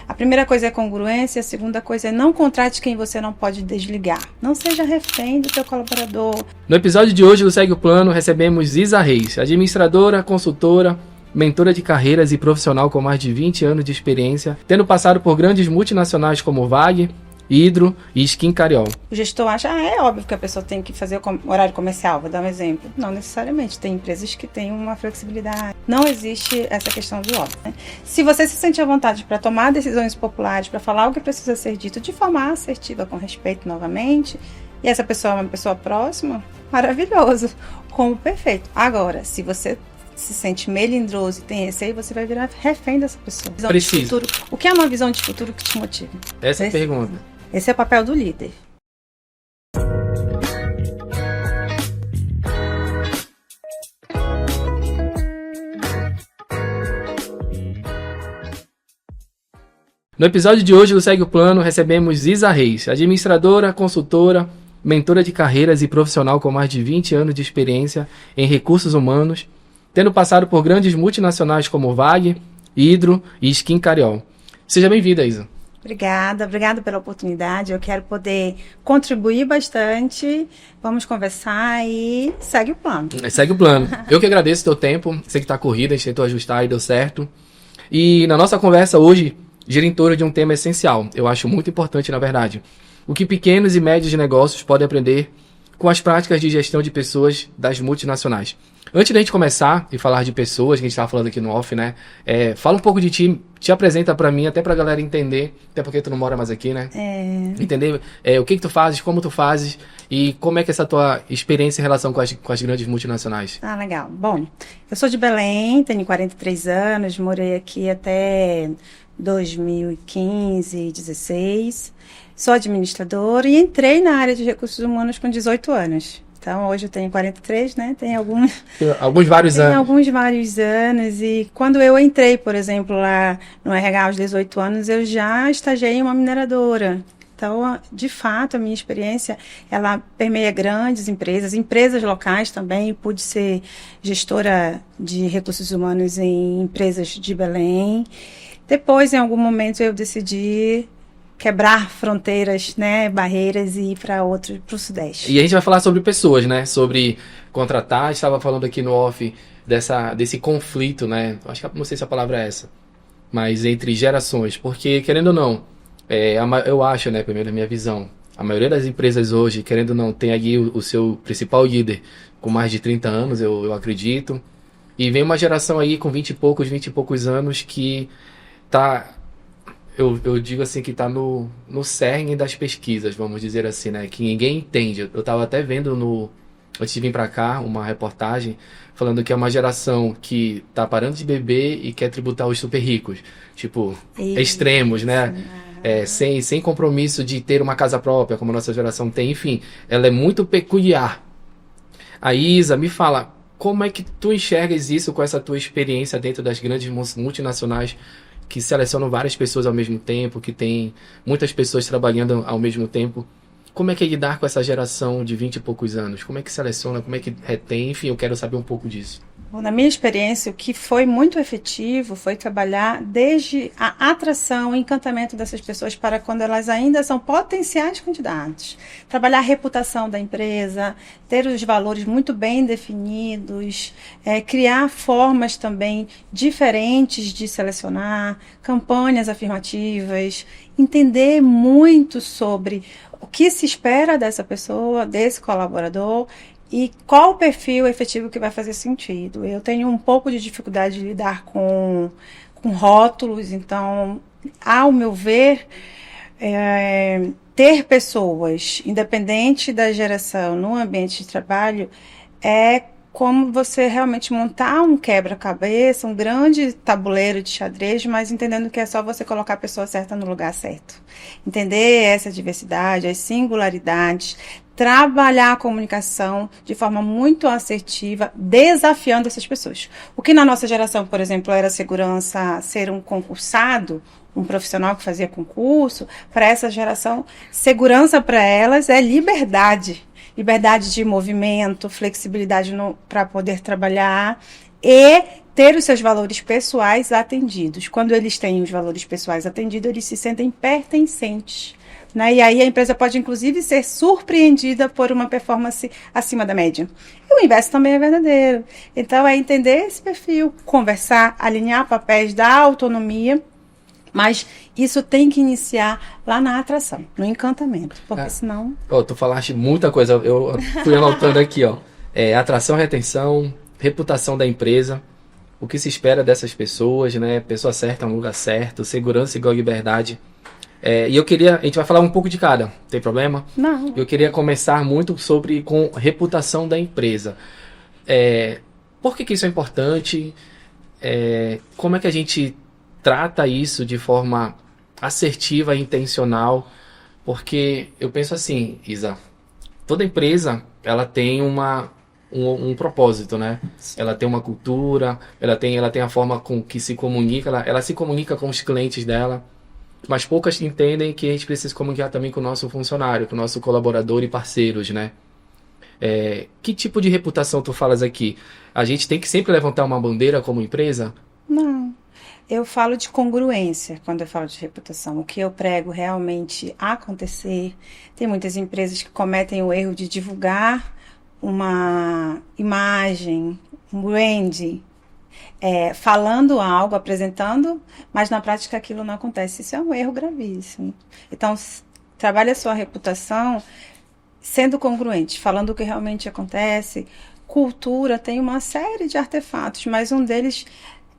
A primeira coisa é congruência, a segunda coisa é não contrate quem você não pode desligar. Não seja refém do seu colaborador. No episódio de hoje do Segue o Plano, recebemos Isa Reis, administradora, consultora, mentora de carreiras e profissional com mais de 20 anos de experiência, tendo passado por grandes multinacionais como VAG, Hidro e Skin Cariol. O gestor acha, é óbvio que a pessoa tem que fazer o horário comercial, vou dar um exemplo. Não necessariamente, tem empresas que têm uma flexibilidade. Não existe essa questão do óbvio, né? Se você se sente à vontade para tomar decisões populares, para falar o que precisa ser dito de forma assertiva, com respeito novamente, e essa pessoa é uma pessoa próxima, maravilhoso, como perfeito. Agora, se você se sente melindroso e tem receio, você vai virar refém dessa pessoa. Preciso. O que é uma visão de futuro que te motiva? Essa é a pergunta. Esse é o papel do líder. No episódio de hoje do Segue o Plano, recebemos Isa Reis, administradora, consultora, mentora de carreiras e profissional com mais de 20 anos de experiência em recursos humanos, tendo passado por grandes multinacionais como VAG, Hidro e Skin Cariol. Seja bem-vinda, Isa. Obrigada pela oportunidade. Eu quero poder contribuir bastante. Vamos conversar e segue o plano. Segue o plano. Eu que agradeço o teu tempo. Sei que tá corrida, a gente tentou ajustar e deu certo. E na nossa conversa hoje, gira em torno de um tema essencial. Eu acho muito importante, na verdade. O que pequenos e médios negócios podem aprender com as práticas de gestão de pessoas das multinacionais. Antes da gente começar e falar de pessoas, que a gente estava falando aqui no off, né? Fala um pouco de ti, te apresenta pra mim, até pra galera entender, até porque tu não mora mais aqui, né? Entender o que tu fazes, como tu fazes e como é que é essa tua experiência em relação com as grandes multinacionais. Ah, legal. Bom, eu sou de Belém, tenho 43 anos, morei aqui até 2015, 2016. Sou administradora e entrei na área de recursos humanos com 18 anos. Então, hoje eu tenho 43, né? Tem alguns vários anos. E quando eu entrei, por exemplo, lá no RH aos 18 anos, eu já estagiei em uma mineradora. Então, de fato, a minha experiência, ela permeia grandes empresas locais também. Pude ser gestora de recursos humanos em empresas de Belém. Depois, em algum momento, eu decidi quebrar fronteiras, né, barreiras e ir para o Sudeste. E a gente vai falar sobre pessoas, né, sobre contratar, estava falando aqui no off desse conflito, né, acho que não sei se a palavra é essa, mas entre gerações, porque querendo ou não, eu acho, né, primeiro a minha visão, a maioria das empresas hoje, querendo ou não, tem ali o seu principal líder com mais de 30 anos, eu acredito, e vem uma geração aí com 20 e poucos anos que tá... Eu digo assim que está no cerne das pesquisas, vamos dizer assim, né? Que ninguém entende. Eu estava até vendo antes de vir para cá, uma reportagem falando que é uma geração que está parando de beber e quer tributar os super ricos. Tipo, extremos, né? Sem compromisso de ter uma casa própria, como a nossa geração tem. Enfim, ela é muito peculiar. A Isa, me fala, como é que tu enxergas isso com essa tua experiência dentro das grandes multinacionais que selecionam várias pessoas ao mesmo tempo, que tem muitas pessoas trabalhando ao mesmo tempo? Como é que é lidar com essa geração de 20 e poucos anos? Como é que seleciona? Como é que retém? Enfim, eu quero saber um pouco disso. Bom, na minha experiência, o que foi muito efetivo foi trabalhar desde a atração, o encantamento dessas pessoas para quando elas ainda são potenciais candidatos. Trabalhar a reputação da empresa, ter os valores muito bem definidos, criar formas também diferentes de selecionar, campanhas afirmativas, entender muito sobre o que se espera dessa pessoa, desse colaborador, e qual o perfil efetivo que vai fazer sentido. Eu tenho um pouco de dificuldade de lidar com rótulos, então, ao meu ver, ter pessoas, independente da geração, no ambiente de trabalho, é como você realmente montar um quebra-cabeça, um grande tabuleiro de xadrez, mas entendendo que é só você colocar a pessoa certa no lugar certo. Entender essa diversidade, as singularidades, trabalhar a comunicação de forma muito assertiva, desafiando essas pessoas. O que na nossa geração, por exemplo, era segurança ser um concursado, um profissional que fazia concurso, para essa geração, segurança para elas é liberdade. Liberdade de movimento, flexibilidade para poder trabalhar e ter os seus valores pessoais atendidos. Quando eles têm os valores pessoais atendidos, eles se sentem pertencentes. Né? E aí a empresa pode, inclusive, ser surpreendida por uma performance acima da média. E o inverso também é verdadeiro. Então, é entender esse perfil, conversar, alinhar papéis, dar autonomia, mas isso tem que iniciar lá na atração, no encantamento, porque senão... Tu falaste muita coisa, eu fui anotando aqui, ó. Atração, retenção, reputação da empresa, o que se espera dessas pessoas, né? Pessoa certa no lugar certo, segurança igual a liberdade. E a gente vai falar um pouco de cada, tem problema? Não. Eu queria começar muito com reputação da empresa. Por que isso é importante? Como é que a gente trata isso de forma assertiva e intencional? Porque eu penso assim, Isa, toda empresa, ela tem um propósito, né? Sim. Ela tem uma cultura, ela tem a forma com que se comunica, ela se comunica com os clientes dela, mas poucas entendem que a gente precisa se comunicar também com o nosso funcionário, com o nosso colaborador e parceiros, né? Que tipo de reputação tu falas aqui? A gente tem que sempre levantar uma bandeira como empresa? Não. Eu falo de congruência quando eu falo de reputação. O que eu prego realmente acontecer. Tem muitas empresas que cometem o erro de divulgar uma imagem, um brand, falando algo, apresentando, mas na prática aquilo não acontece. Isso é um erro gravíssimo. Então, trabalhe a sua reputação sendo congruente, falando o que realmente acontece. Cultura tem uma série de artefatos, mas um deles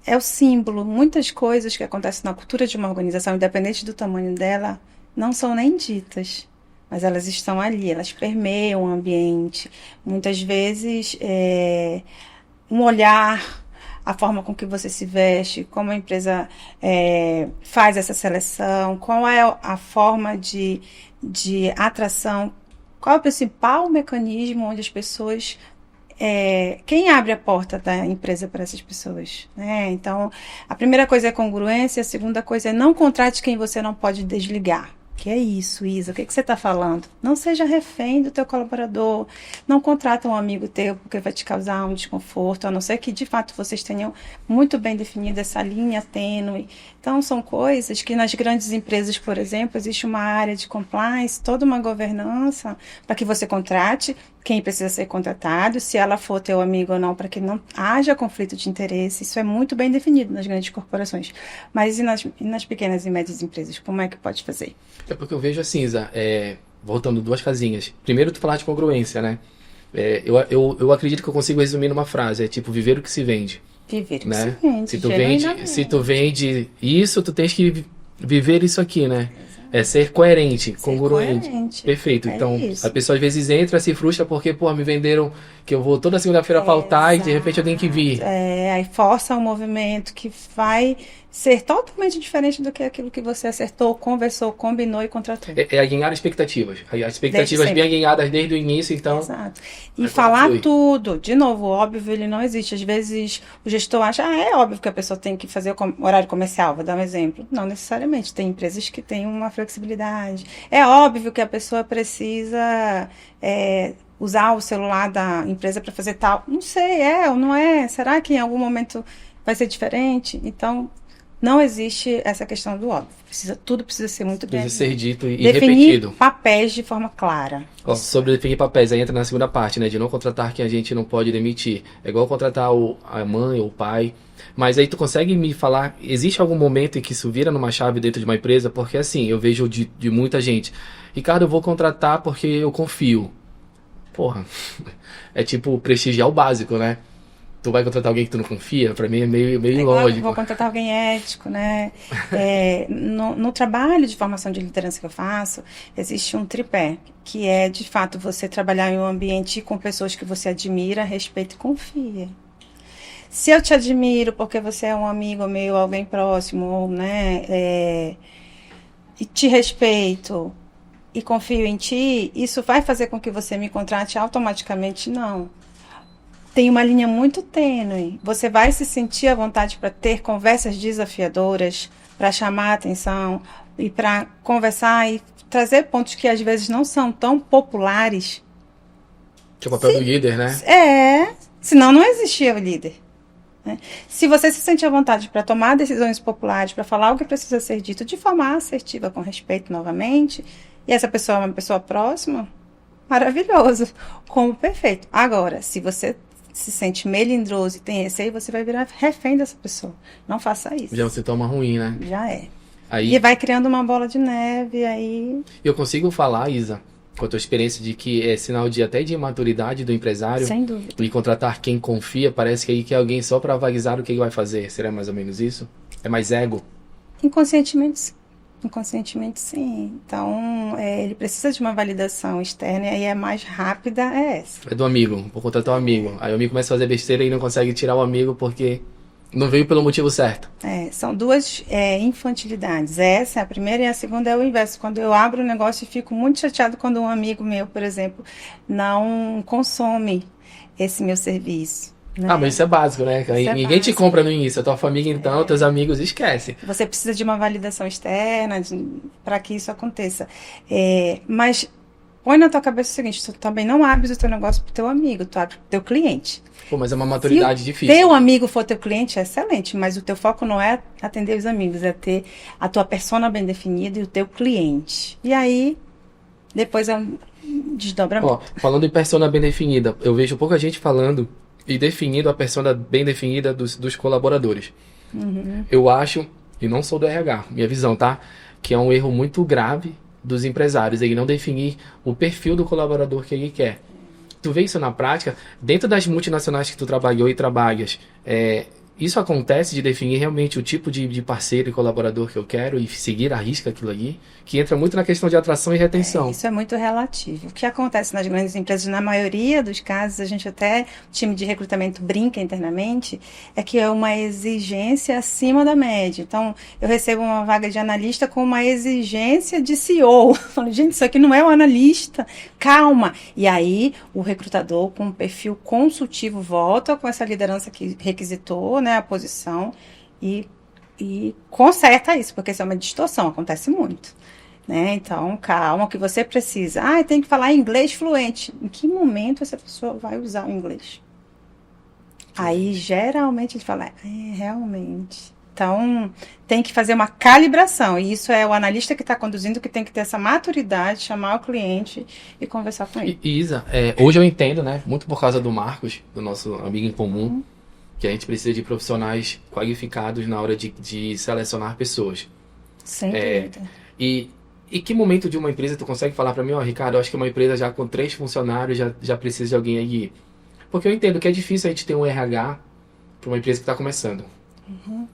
é o símbolo. Muitas coisas que acontecem na cultura de uma organização, independente do tamanho dela, não são nem ditas, mas elas estão ali, elas permeiam o ambiente. Muitas vezes, um olhar, a forma com que você se veste, como a empresa faz essa seleção, qual é a forma de atração, qual é o principal mecanismo onde as pessoas... quem abre a porta da empresa para essas pessoas, né? Então, a primeira coisa é congruência, a segunda coisa é não contrate quem você não pode desligar. Que é isso, Isa? O que você está falando? Não seja refém do teu colaborador. Não contrata um amigo teu porque vai te causar um desconforto, a não ser que, de fato, vocês tenham muito bem definida essa linha tênue. Então, são coisas que nas grandes empresas, por exemplo, existe uma área de compliance, toda uma governança para que você contrate quem precisa ser contratado, se ela for teu amigo ou não, para que não haja conflito de interesse. Isso é muito bem definido nas grandes corporações. Mas e nas pequenas e médias empresas, como é que pode fazer? É porque eu vejo assim, Isa, voltando duas casinhas. Primeiro, tu falar de congruência, né? Eu acredito que eu consigo resumir numa frase, tipo, viver o que se vende. Viver o que né? se vende. Se tu vende isso, tu tens que viver isso aqui, né? Ser coerente, congruente. Perfeito. Então, isso. A pessoa às vezes entra, se frustra porque, me venderam que eu vou toda segunda-feira pautar e de repente eu tenho que vir. Aí força um movimento que vai ser totalmente diferente do que aquilo que você acertou, conversou, combinou e contratou. Alinhar expectativas. As expectativas bem alinhadas desde o início, então... Exato. E falar tudo. De novo, óbvio, ele não existe. Às vezes o gestor acha, é óbvio que a pessoa tem que fazer o horário comercial, vou dar um exemplo. Não necessariamente. Tem empresas que têm uma flexibilidade. É óbvio que a pessoa precisa... usar o celular da empresa para fazer tal. Não sei, ou não é? Será que em algum momento vai ser diferente? Então, não existe essa questão do óbvio. Tudo precisa ser muito bem. Precisa ser dito e definir repetido. Papéis de forma clara. Sobre definir papéis, aí entra na segunda parte, né? De não contratar quem a gente não pode demitir. É igual contratar a mãe ou o pai. Mas aí tu consegue me falar, existe algum momento em que isso vira numa chave dentro de uma empresa? Porque assim, eu vejo de muita gente. Ricardo, eu vou contratar porque eu confio. Porra, é tipo prestigiar o básico, né? Tu vai contratar alguém que tu não confia? Pra mim é meio ilógico. Vou contratar alguém ético, né? No trabalho de formação de liderança que eu faço, existe um tripé, que é, de fato, você trabalhar em um ambiente com pessoas que você admira, respeita e confia. Se eu te admiro porque você é um amigo meu, alguém próximo, né? E te respeito e confio em ti, isso vai fazer com que você me contrate automaticamente? Não. Tem uma linha muito tênue. Você vai se sentir à vontade para ter conversas desafiadoras, para chamar a atenção e para conversar e trazer pontos que às vezes não são tão populares. Que é o papel do líder, né? Senão não existia o líder. né? Se você se sente à vontade para tomar decisões populares, para falar o que precisa ser dito de forma assertiva, com respeito novamente, e essa pessoa é uma pessoa próxima, maravilhoso, como perfeito. Agora, se você se sente melindroso e tem receio, você vai virar refém dessa pessoa. Não faça isso. Já você toma ruim, né? Já é. Aí, E vai criando uma bola de neve, aí... eu consigo falar, Isa, com a tua experiência, de que é sinal de até de imaturidade do empresário Sem dúvida. e contratar quem confia, parece que aí quer alguém só para avisar o que ele vai fazer. Será mais ou menos isso? É mais ego? Inconscientemente, sim. Inconscientemente, sim. Então, ele precisa de uma validação externa e aí é mais rápida, é essa. É do amigo, vou contratar um amigo. Aí o amigo começa a fazer besteira e não consegue tirar o amigo porque não veio pelo motivo certo. São duas infantilidades. Essa é a primeira e a segunda é o inverso. Quando eu abro o negócio e fico muito chateado quando um amigo meu, por exemplo, não consome esse meu serviço. Né? Ah, mas isso é básico, né? Isso é Ninguém te básico. compra no início. A tua família, então, teus amigos, esquece. Você precisa de uma validação externa para que isso aconteça. Mas põe na tua cabeça o seguinte, tu também não abres o teu negócio pro teu amigo, tu abre pro teu cliente. Pô, mas é uma maturidade Se difícil. teu amigo for teu cliente, é excelente, mas o teu foco não é atender os amigos, é ter a tua persona bem definida e o teu cliente. E aí, depois é um desdobramento. Ó, falando em persona bem definida, eu vejo pouca gente falando e definindo a persona bem definida dos colaboradores. Eu acho, e não sou do RH, minha visão, tá? Que é um erro muito grave dos empresários, ele não definir o perfil do colaborador que ele quer. Tu vê isso na prática, dentro das multinacionais que tu trabalhou e trabalhas, isso acontece de definir realmente o tipo de parceiro e colaborador que eu quero e seguir à risca aquilo ali, que entra muito na questão de atração e retenção. Isso é muito relativo. O que acontece nas grandes empresas, na maioria dos casos, a gente até, o time de recrutamento brinca internamente, é que é uma exigência acima da média. Então, eu recebo uma vaga de analista com uma exigência de CEO. Eu falo, gente, isso aqui não é um analista, calma. E aí, o recrutador com um perfil consultivo volta com essa liderança que requisitou, né, a posição e conserta isso, porque isso é uma distorção, acontece muito. Né? Então, calma, o que você precisa. Tem que falar inglês fluente. Em que momento essa pessoa vai usar o inglês? Aí, geralmente, ele fala, realmente. Então, tem que fazer uma calibração. E isso é o analista que está conduzindo que tem que ter essa maturidade, chamar o cliente e conversar com ele. E Isa, hoje eu entendo, né, muito por causa do Marcos, do nosso amigo em comum, que a gente precisa de profissionais qualificados na hora de selecionar pessoas. Sem dúvida. E que momento de uma empresa tu consegue falar para mim, Ricardo, eu acho que uma empresa já com 3 funcionários já precisa de alguém aí? Porque eu entendo que é difícil a gente ter um RH para uma empresa que está começando.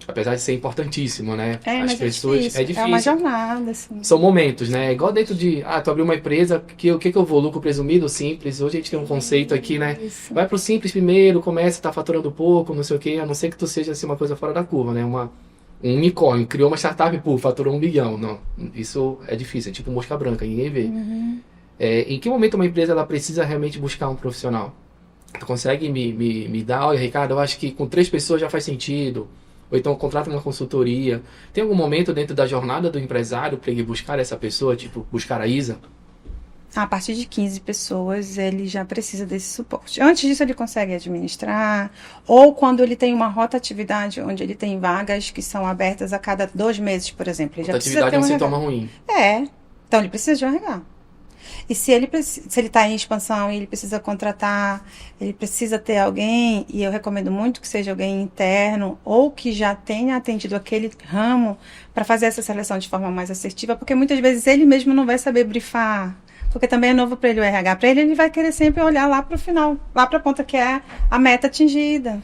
Apesar de ser importantíssimo, né? As pessoas, é difícil. É uma jornada, assim. São momentos, né? Igual dentro de, tu abriu uma empresa, o que eu vou? Lucro presumido, simples. Hoje a gente tem um conceito aqui, né? Isso. Vai pro simples primeiro, começa, tá faturando pouco, não sei o quê, a não ser que tu seja assim, uma coisa fora da curva, né? Um unicórnio, criou uma startup, faturou 1 bilhão. Não, isso é difícil, é tipo mosca branca, ninguém vê. Em que momento uma empresa ela precisa realmente buscar um profissional? Tu consegue me dar, olha, Ricardo, eu acho que com 3 pessoas já faz sentido. Ou então contrata uma consultoria. Tem algum momento dentro da jornada do empresário para ele buscar essa pessoa, tipo, buscar a Isa? A partir de 15 pessoas, ele já precisa desse suporte. Antes disso, ele consegue administrar, ou quando ele tem uma rotatividade, onde ele tem vagas que são abertas a cada 2 meses, por exemplo. Ele já precisa Rotatividade é um ter sintoma ruim. Então ele precisa de um RH. E se ele está em expansão e ele precisa contratar, ele precisa ter alguém, e eu recomendo muito que seja alguém interno ou que já tenha atendido aquele ramo para fazer essa seleção de forma mais assertiva, porque muitas vezes ele mesmo não vai saber brifar, porque também é novo para ele o RH. Para ele vai querer sempre olhar lá para o final, lá para a ponta que é a meta atingida.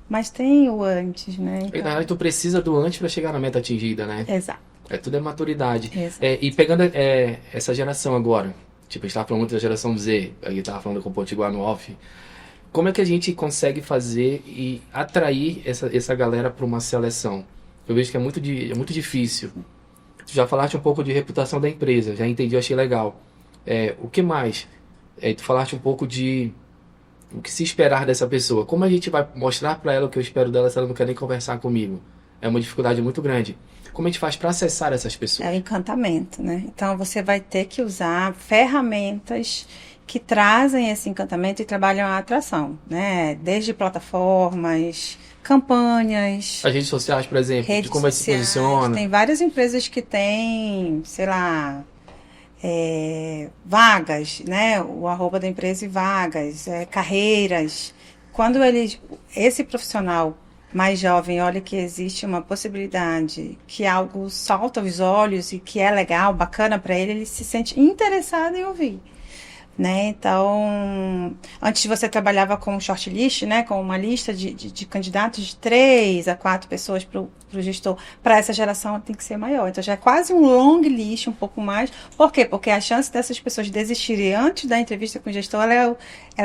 Mas tem o antes, né? Então... Na verdade, tu precisa do antes para chegar na meta atingida, né? Exato. Tudo é maturidade. Exato. E pegando essa geração agora, tipo, a gente estava falando muito da geração Z, a gente estava falando com o Potiguar no off, como é que a gente consegue fazer e atrair essa galera para uma seleção? Eu vejo que é muito difícil. Tu já falaste um pouco de reputação da empresa, já entendi, achei legal. O que mais? Tu falaste um pouco de o que se esperar dessa pessoa. Como a gente vai mostrar para ela o que eu espero dela se ela não quer nem conversar comigo? É uma dificuldade muito grande. Como a gente faz para acessar essas pessoas? É o encantamento, né? Então, você vai ter que usar ferramentas que trazem esse encantamento e trabalham a atração, né? Desde plataformas, campanhas, As redes sociais, por exemplo, de redes como é que se sociais. posiciona. Tem várias empresas que têm, sei lá, vagas, né? O arroba da empresa e vagas, carreiras. Quando esse profissional mais jovem olha que existe uma possibilidade, que algo salta aos olhos e que é legal, bacana para ele se sente interessado em ouvir. Né? Então, antes você trabalhava com um shortlist, né? Com uma lista de candidatos de 3 a 4 pessoas para o gestor. Para essa geração tem que ser maior. Então, já é quase um long list, um pouco mais. Por quê? Porque a chance dessas pessoas desistirem antes da entrevista com o gestor, ela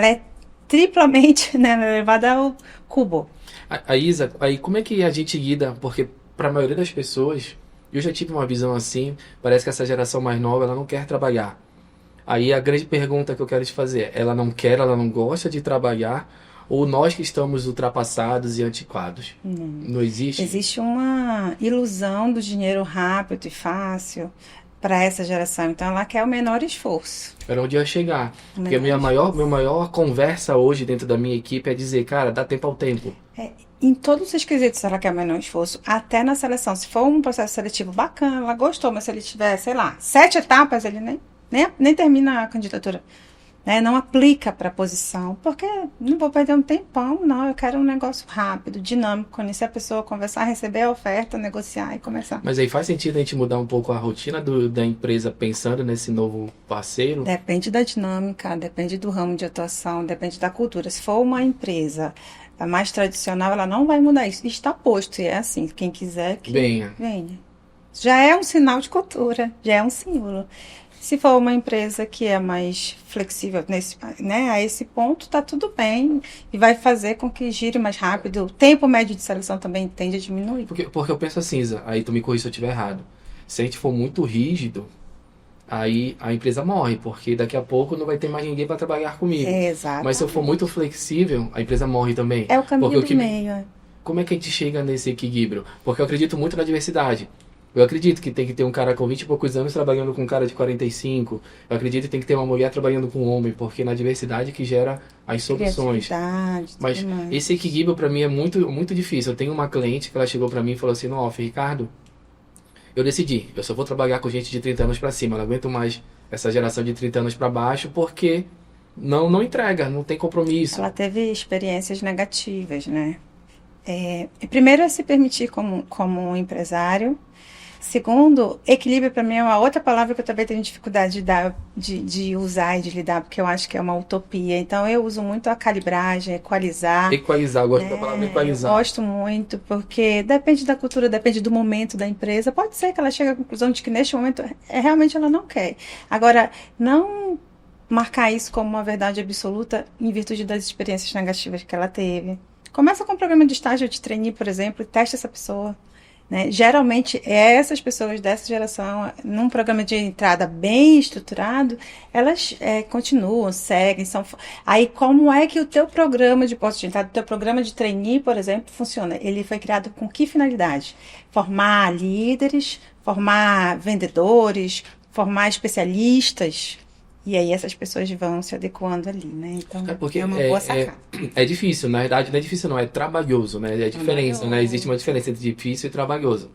é triplamente, né, elevada ao cubo. A Isa, aí como é que a gente lida? Porque para a maioria das pessoas, eu já tive uma visão assim, parece que essa geração mais nova, ela não quer trabalhar. Aí a grande pergunta que eu quero te fazer, ela não quer, ela não gosta de trabalhar, ou nós que estamos ultrapassados e antiquados? Não existe? Existe uma ilusão do dinheiro rápido e fácil para essa geração. Então ela quer o menor esforço. Era onde eu ia chegar. Porque a minha maior conversa hoje dentro da minha equipe é dizer, cara, dá tempo ao tempo. Em todos os quesitos ela quer o menor esforço, até na seleção. Se for um processo seletivo bacana, ela gostou, mas se ele tiver, sei lá, 7 etapas, ele nem termina a candidatura. Né? Não aplica para a posição, porque não vou perder um tempão, não. Eu quero um negócio rápido, dinâmico, conhecer a pessoa, conversar, receber a oferta, negociar e começar. Mas aí faz sentido a gente mudar um pouco a rotina da empresa pensando nesse novo parceiro? Depende da dinâmica, depende do ramo de atuação, depende da cultura. Se for uma empresa mais tradicional, ela não vai mudar isso. Está posto, e é assim, quem quiser que venha. Já é um sinal de cultura, já é um símbolo. Se for uma empresa que é mais flexível a esse ponto, tá tudo bem e vai fazer com que gire mais rápido. O tempo médio de seleção também tende a diminuir. Porque eu penso assim, Isa, aí tu me corrija se eu estiver errado. Se a gente for muito rígido, aí a empresa morre, porque daqui a pouco não vai ter mais ninguém para trabalhar comigo. Exato. Mas se eu for muito flexível, a empresa morre também. É o caminho do meio. Como é que a gente chega nesse equilíbrio? Porque eu acredito muito na diversidade. Eu acredito que tem que ter um cara com 20 e poucos anos trabalhando com um cara de 45. Eu acredito que tem que ter uma mulher trabalhando com um homem, porque na diversidade que gera as soluções. Mas esse equilíbrio para mim é muito, muito difícil. Eu tenho uma cliente que ela chegou para mim e falou assim, no off, Ricardo, eu decidi, eu só vou trabalhar com gente de 30 anos para cima. Eu não aguento mais essa geração de 30 anos para baixo, porque não entrega, não tem compromisso. Ela teve experiências negativas, né? Primeiro é se permitir como um empresário. Segundo, equilíbrio para mim é uma outra palavra que eu também tenho dificuldade de usar e de lidar, porque eu acho que é uma utopia. Então eu uso muito a calibragem, equalizar. Equalizar, eu gosto da palavra equalizar. Eu gosto muito, porque depende da cultura, depende do momento da empresa. Pode ser que ela chegue à conclusão de que neste momento realmente ela não quer. Agora, não marcar isso como uma verdade absoluta em virtude das experiências negativas que ela teve. Começa com um programa de estágio de trainee, por exemplo, e testa essa pessoa. Né? Geralmente, essas pessoas dessa geração, num programa de entrada bem estruturado, elas continuam, seguem. Aí, como é que o teu programa de posto de entrada, o teu programa de trainee, por exemplo, funciona? Ele foi criado com que finalidade? Formar líderes, formar vendedores, formar especialistas. E aí essas pessoas vão se adequando ali, né? Então, porque é uma boa sacada. É difícil, na verdade não é difícil não, é trabalhoso, né? É diferença, né? Existe uma diferença entre difícil e trabalhoso.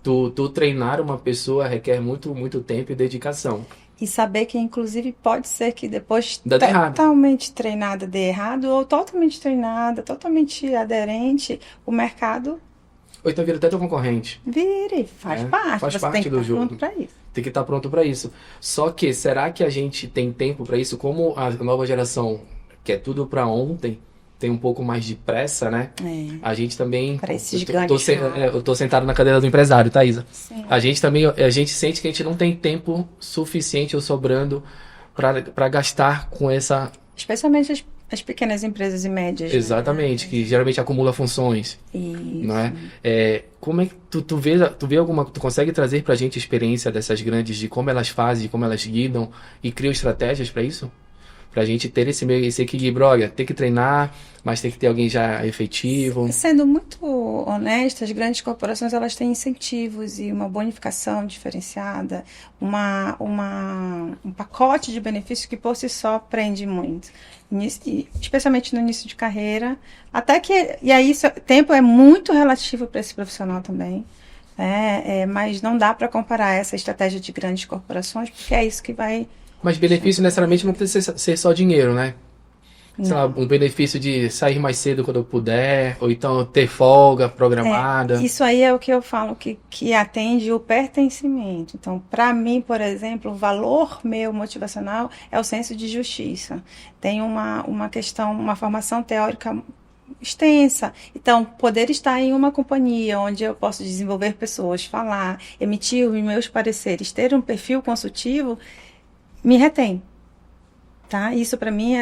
Tu treinar uma pessoa requer muito, muito tempo e dedicação. E saber que, inclusive, pode ser que depois totalmente treinada dê errado, ou totalmente treinada, totalmente aderente, o mercado... Ou então vira até teu concorrente. Vire, faz parte. Faz você parte tem que do estar jogo. pronto para isso. Tem que estar pronto para isso. Só que, será que a gente tem tempo para isso? Como a nova geração quer tudo para ontem, tem um pouco mais de pressa, né? A gente também... Para esses gigantes. Eu tô sentado na cadeira do empresário, Thaisa. Sim. A gente sente que a gente não tem tempo suficiente ou sobrando para gastar com essa... Especialmente as pequenas empresas e médias. Exatamente, né? Que geralmente acumula funções. Isso. Não é? Como é que tu vê alguma... Tu consegue trazer pra gente a experiência dessas grandes, de como elas fazem, como elas lidam e criam estratégias para isso? Pra gente ter esse equilíbrio, olha, tem que treinar, mas tem que ter alguém já efetivo. Sendo muito honesta, as grandes corporações elas têm incentivos e uma bonificação diferenciada, um pacote de benefícios que por si só prende muito. Especialmente no início de carreira. Até que. E aí, tempo é muito relativo para esse profissional também. Mas não dá para comparar essa estratégia de grandes corporações, porque é isso que vai. Mas benefício necessariamente não precisa ser só dinheiro, né? Sei lá, um benefício de sair mais cedo quando eu puder, ou então ter folga programada. Isso aí é o que eu falo, que atende o pertencimento. Então, para mim, por exemplo, o valor meu motivacional é o senso de justiça. Tem uma questão, uma formação teórica extensa. Então, poder estar em uma companhia onde eu posso desenvolver pessoas, falar, emitir os meus pareceres, ter um perfil consultivo, me retém. Tá? Isso para mim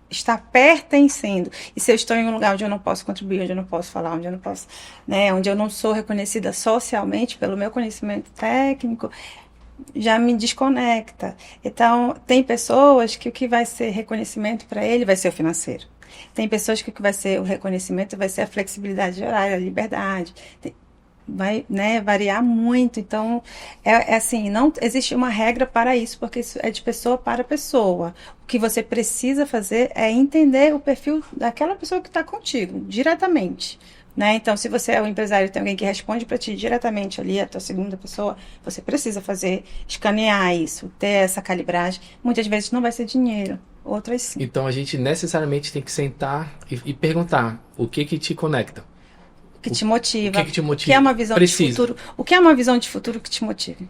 está pertencendo. E se eu estou em um lugar onde eu não posso contribuir, onde eu não posso falar, onde eu não posso, né, onde eu não sou reconhecida socialmente pelo meu conhecimento técnico, já me desconecta. Então, tem pessoas que o que vai ser reconhecimento para ele vai ser o financeiro. Tem pessoas que o que vai ser o reconhecimento vai ser a flexibilidade de horário, a liberdade. Vai, né, variar muito. Então, assim, não existe uma regra para isso, porque isso é de pessoa para pessoa. O que você precisa fazer é entender o perfil daquela pessoa que está contigo, diretamente. Né? Então, se você é um empresário e tem alguém que responde para ti diretamente ali, a tua segunda pessoa, você precisa escanear isso, ter essa calibragem. Muitas vezes não vai ser dinheiro, outras sim. Então, a gente necessariamente tem que sentar e perguntar o que te conecta. Que te motiva. O que te motiva? O que é uma visão de futuro? O que é uma visão de futuro que te motive?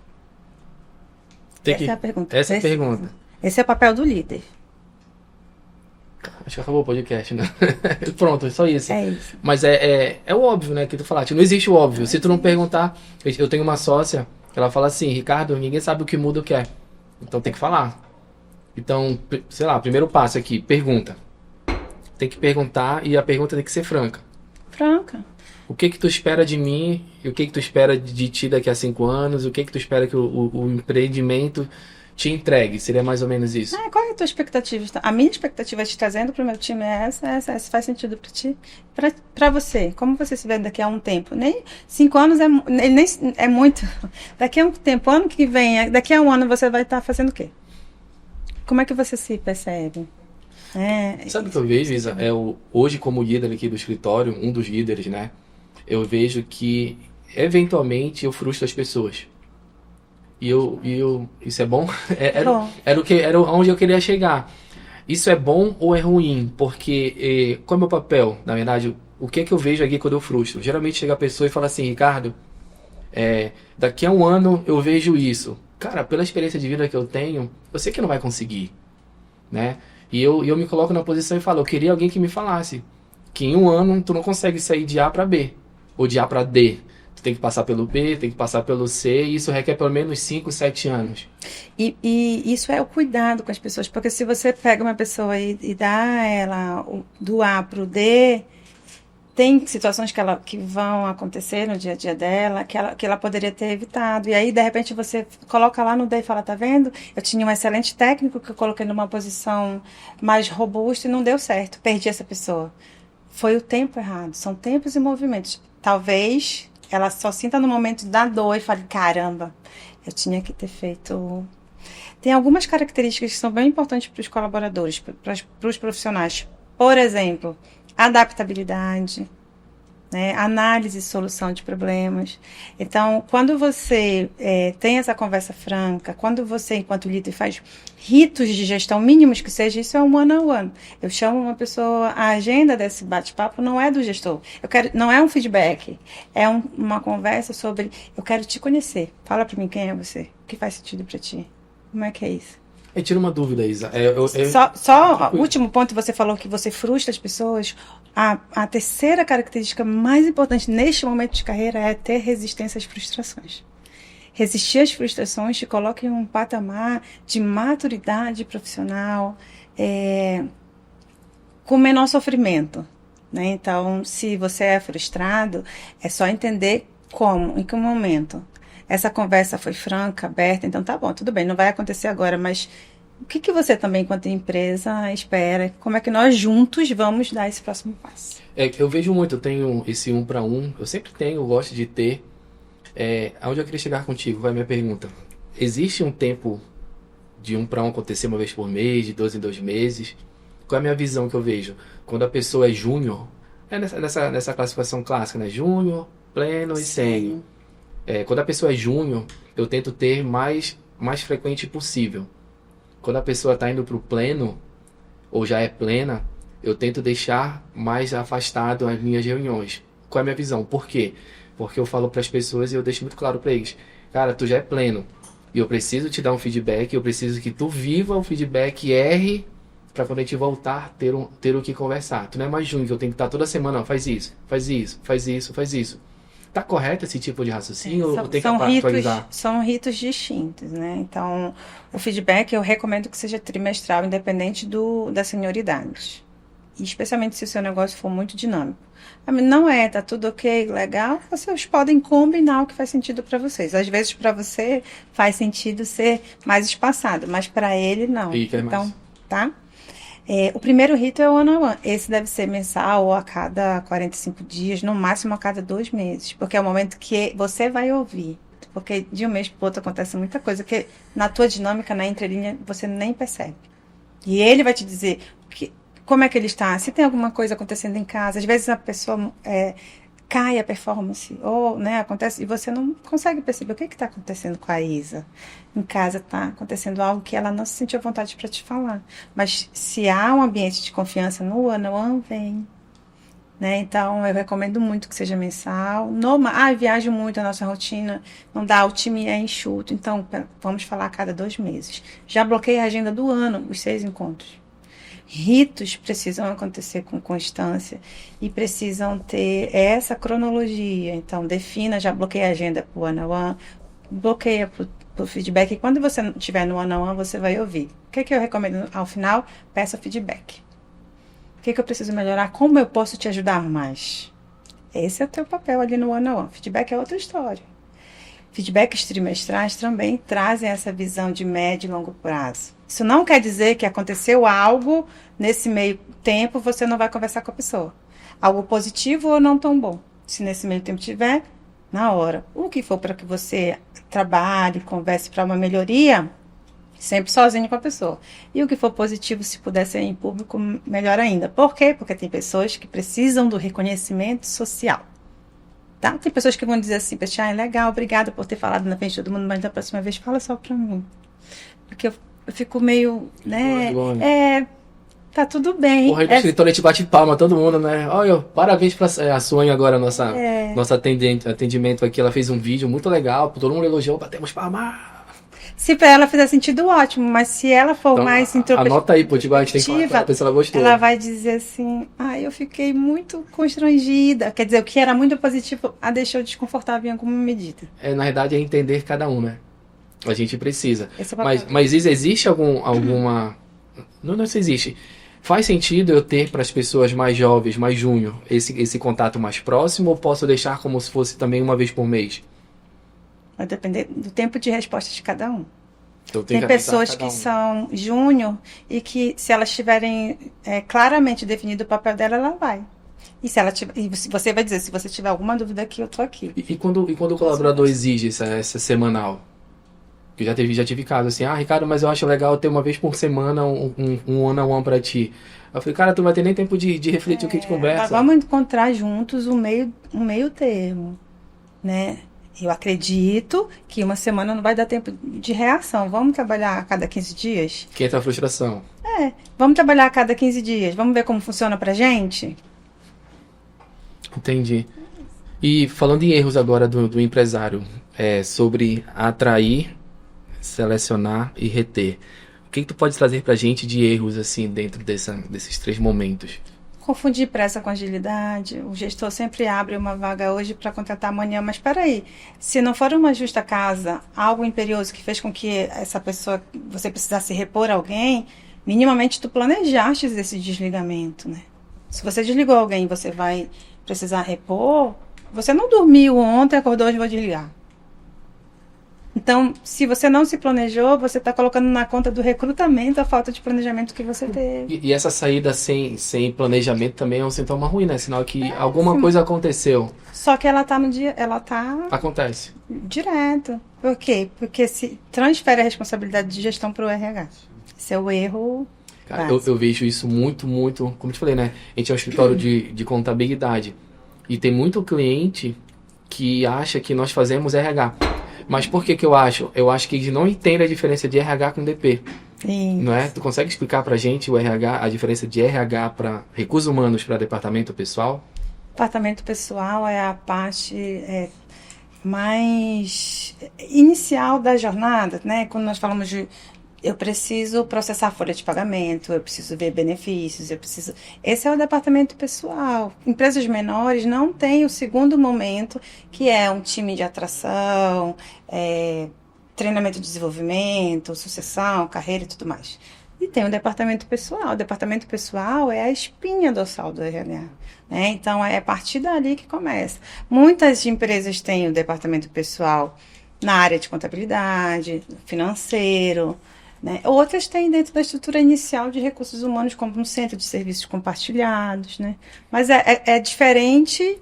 Essa é a pergunta. Essa é a pergunta. Esse é o papel do líder. Acho que acabou o podcast, né? Pronto, é só isso. É isso. Mas é o óbvio, né? Que tu falaste. Não existe o óbvio. Se tu não perguntar... Eu tenho uma sócia, ela fala assim, Ricardo, ninguém sabe o que muda o que é. Então tem que falar. Então, sei lá, primeiro passo aqui, pergunta. Tem que perguntar e a pergunta tem que ser franca. Franca. O que tu espera de mim? E o que tu espera de ti daqui a 5 anos? O que tu espera que o empreendimento te entregue? Seria mais ou menos isso. Qual é a tua expectativa? A minha expectativa te trazendo para o meu time é essa. Faz sentido para ti? Para você. Como você se vê daqui a um tempo? Nem 5 anos nem é muito. Daqui a um tempo, ano que vem, daqui a um ano você vai estar fazendo o quê? Como é que você se percebe? Sabe o que eu vejo, Isa? Hoje, como líder aqui do escritório, um dos líderes, né? Eu vejo que, eventualmente, eu frustro as pessoas. E isso é bom? Era onde eu queria chegar. Isso é bom ou é ruim? Porque, qual é o meu papel? Na verdade, o que é que eu vejo aqui quando eu frustro? Geralmente chega a pessoa e fala assim, Ricardo, daqui a um ano eu vejo isso. Cara, pela experiência de vida que eu tenho, eu sei que não vai conseguir, né? E eu me coloco na posição e falo, eu queria alguém que me falasse que em um ano tu não consegue sair de A para B, ou de A para D. Tu tem que passar pelo B, tem que passar pelo C, e isso requer pelo menos 5, 7 anos. E isso é o cuidado com as pessoas, porque se você pega uma pessoa e dá ela do A para o D, tem situações que vão acontecer no dia a dia dela, que ela poderia ter evitado. E aí, de repente, você coloca lá no D e fala, tá vendo? Eu tinha um excelente técnico que eu coloquei numa posição mais robusta e não deu certo. Perdi essa pessoa. Foi o tempo errado. São tempos e movimentos. Talvez ela só sinta no momento da dor e fale, caramba, eu tinha que ter feito... Tem algumas características que são bem importantes para os colaboradores, para os profissionais. Por exemplo, adaptabilidade, né? Análise e solução de problemas. Então, quando você tem essa conversa franca, quando você, enquanto líder, faz ritos de gestão mínimos que seja, isso é um one-on-one. Eu chamo uma pessoa, a agenda desse bate-papo não é do gestor. Não é um feedback, é uma conversa sobre, eu quero te conhecer. Fala para mim quem é você, o que faz sentido para ti, como é que é isso? Tira uma dúvida, Isa. Só o último ponto, você falou que você frustra as pessoas. A terceira característica mais importante neste momento de carreira é ter resistência às frustrações. Resistir às frustrações te coloca em um patamar de maturidade profissional com menor sofrimento. Né? Então, se você é frustrado, é só entender como, em que momento. Essa conversa foi franca, aberta, então tá bom, tudo bem, não vai acontecer agora, mas O que você também, enquanto empresa, espera? Como é que nós juntos vamos dar esse próximo passo? Eu vejo muito, eu tenho esse 1 para 1, eu sempre tenho, eu gosto de ter. Aonde eu queria chegar contigo, vai a minha pergunta. Existe um tempo de 1 para 1 acontecer uma vez por mês, de 2 em 2 meses? Qual é a minha visão que eu vejo? Quando a pessoa é júnior, nessa classificação clássica, né? Júnior, pleno e sênior. Quando a pessoa é júnior, eu tento ter mais frequente possível. Quando a pessoa está indo para o pleno, ou já é plena, eu tento deixar mais afastado as minhas reuniões. Qual é a minha visão? Por quê? Porque eu falo para as pessoas e eu deixo muito claro para eles. Cara, tu já é pleno. E eu preciso te dar um feedback, eu preciso que tu viva o feedback R para quando a gente voltar ter o que conversar. Tu não é mais júnior, eu tenho que estar toda semana, ó, faz isso, faz isso, faz isso, faz isso. Tá correto esse tipo de raciocínio ou tem que atualizar? São ritos distintos, né? Então, o feedback eu recomendo que seja trimestral, independente da senioridade. E especialmente se o seu negócio for muito dinâmico. Não tá tudo ok, legal, vocês podem combinar o que faz sentido para vocês. Às vezes para você faz sentido ser mais espaçado, mas para ele não. Então, tá? O primeiro rito é o one-on-one. Esse deve ser mensal ou a cada 45 dias, no máximo a cada 2 meses. Porque é o momento que você vai ouvir. Porque de um mês para o outro acontece muita coisa que na tua dinâmica, na entrelinha, você nem percebe. E ele vai te dizer como é que ele está, se tem alguma coisa acontecendo em casa. Às vezes a pessoa cai a performance, ou acontece, e você não consegue perceber o que está acontecendo com a Isa. Em casa está acontecendo algo que ela não se sentiu à vontade para te falar. Mas se há um ambiente de confiança no one-on-one, vem. Então, eu recomendo muito que seja mensal. Viajo muito, a nossa rotina não dá, o time é enxuto. Então, vamos falar a cada 2 meses. Já bloqueei a agenda do ano, os 6 encontros. Ritos precisam acontecer com constância e precisam ter essa cronologia. Então, defina, já bloqueia a agenda para o one-on-one, bloqueia para o feedback. E quando você estiver no one-on-one, você vai ouvir. O que eu recomendo ao final? Peça feedback. O que eu preciso melhorar? Como eu posso te ajudar mais? Esse é o teu papel ali no one-on-one. Feedback é outra história. Feedbacks trimestrais também trazem essa visão de médio e longo prazo. Isso não quer dizer que aconteceu algo nesse meio tempo, você não vai conversar com a pessoa. Algo positivo ou não tão bom. Se nesse meio tempo tiver, na hora. O que for para que você trabalhe, converse para uma melhoria, sempre sozinho com a pessoa. E o que for positivo, se puder ser em público, melhor ainda. Por quê? Porque tem pessoas que precisam do reconhecimento social. Tá? Tem pessoas que vão dizer assim, legal, obrigada por ter falado na frente de todo mundo, mas da próxima vez fala só pra mim. Porque eu fico meio, tá tudo bem. O rei do escritório, a gente bate palma, todo mundo, né? Olha, parabéns pra a Sônia agora, nossa atendimento aqui, ela fez um vídeo muito legal, todo mundo elogiou, batemos palma. Se pra ela fizer sentido, ótimo, mas se ela for então, mais introspectiva, anota aí, Potiguar, a gente tem que falar pra ela, se ela gostou. Ela vai dizer assim, eu fiquei muito constrangida. Quer dizer, o que era muito positivo, a deixou desconfortável em alguma medida. Na verdade, é entender cada um, né? A gente precisa. Mas existe alguma... Não se existe. Faz sentido eu ter para as pessoas mais jovens, mais júnior, esse contato mais próximo, ou posso deixar como se fosse também uma vez por mês? Vai depender do tempo de resposta de cada um. Então, tem pessoas que são júnior e que, se elas tiverem claramente definido o papel dela, ela vai. E você vai dizer, se você tiver alguma dúvida aqui, eu tô aqui. E quando o colaborador exige essa semanal? Eu já tive caso assim, Ricardo, mas eu acho legal ter uma vez por semana um one-on-one pra ti. Eu falei, cara, tu não vai ter nem tempo de refletir o que a gente conversa. Vamos encontrar juntos um meio termo, né? Eu acredito que uma semana não vai dar tempo de reação. Vamos trabalhar a cada 15 dias? Que entra a frustração. Vamos trabalhar a cada 15 dias. Vamos ver como funciona pra gente? Entendi. E falando em erros agora do empresário, sobre atrair, selecionar e reter. O que tu pode trazer pra gente de erros assim dentro desses 3 momentos? Confundir pressa com agilidade. O gestor sempre abre uma vaga hoje para contratar amanhã, mas espera aí, se não for uma justa causa, algo imperioso que fez com que essa pessoa, você precisasse repor alguém, minimamente tu planejaste esse desligamento, né? Se você desligou alguém e você vai precisar repor, você não dormiu ontem, acordou hoje e vou desligar. Então, se você não se planejou, você está colocando na conta do recrutamento a falta de planejamento que você teve. E essa saída sem planejamento também é um sintoma ruim, né? Sinal que alguma coisa aconteceu. Só que ela tá no dia, ela tá Acontece. direto. Por quê? Porque se transfere a responsabilidade de gestão para o RH. Esse é o erro. Cara, eu vejo isso muito, como eu te falei, né? A gente é um escritório de contabilidade. E tem muito cliente que acha que nós fazemos RH. Mas por que eu acho? Eu acho que eles não entendem a diferença de RH com DP. Sim. Não é? Tu consegue explicar pra gente o RH, a diferença de RH para recursos humanos para departamento pessoal? Departamento pessoal é a parte mais inicial da jornada, né? Quando nós falamos de eu preciso processar a folha de pagamento, eu preciso ver benefícios, Esse é o departamento pessoal. Empresas menores não têm o segundo momento, que é um time de atração, treinamento e desenvolvimento, sucessão, carreira e tudo mais. E tem o departamento pessoal. O departamento pessoal é a espinha dorsal do RH. Né? Então, é a partir dali que começa. Muitas empresas têm o departamento pessoal na área de contabilidade, financeiro, né? Outras têm dentro da estrutura inicial de recursos humanos, como um centro de serviços compartilhados. Né? Mas é diferente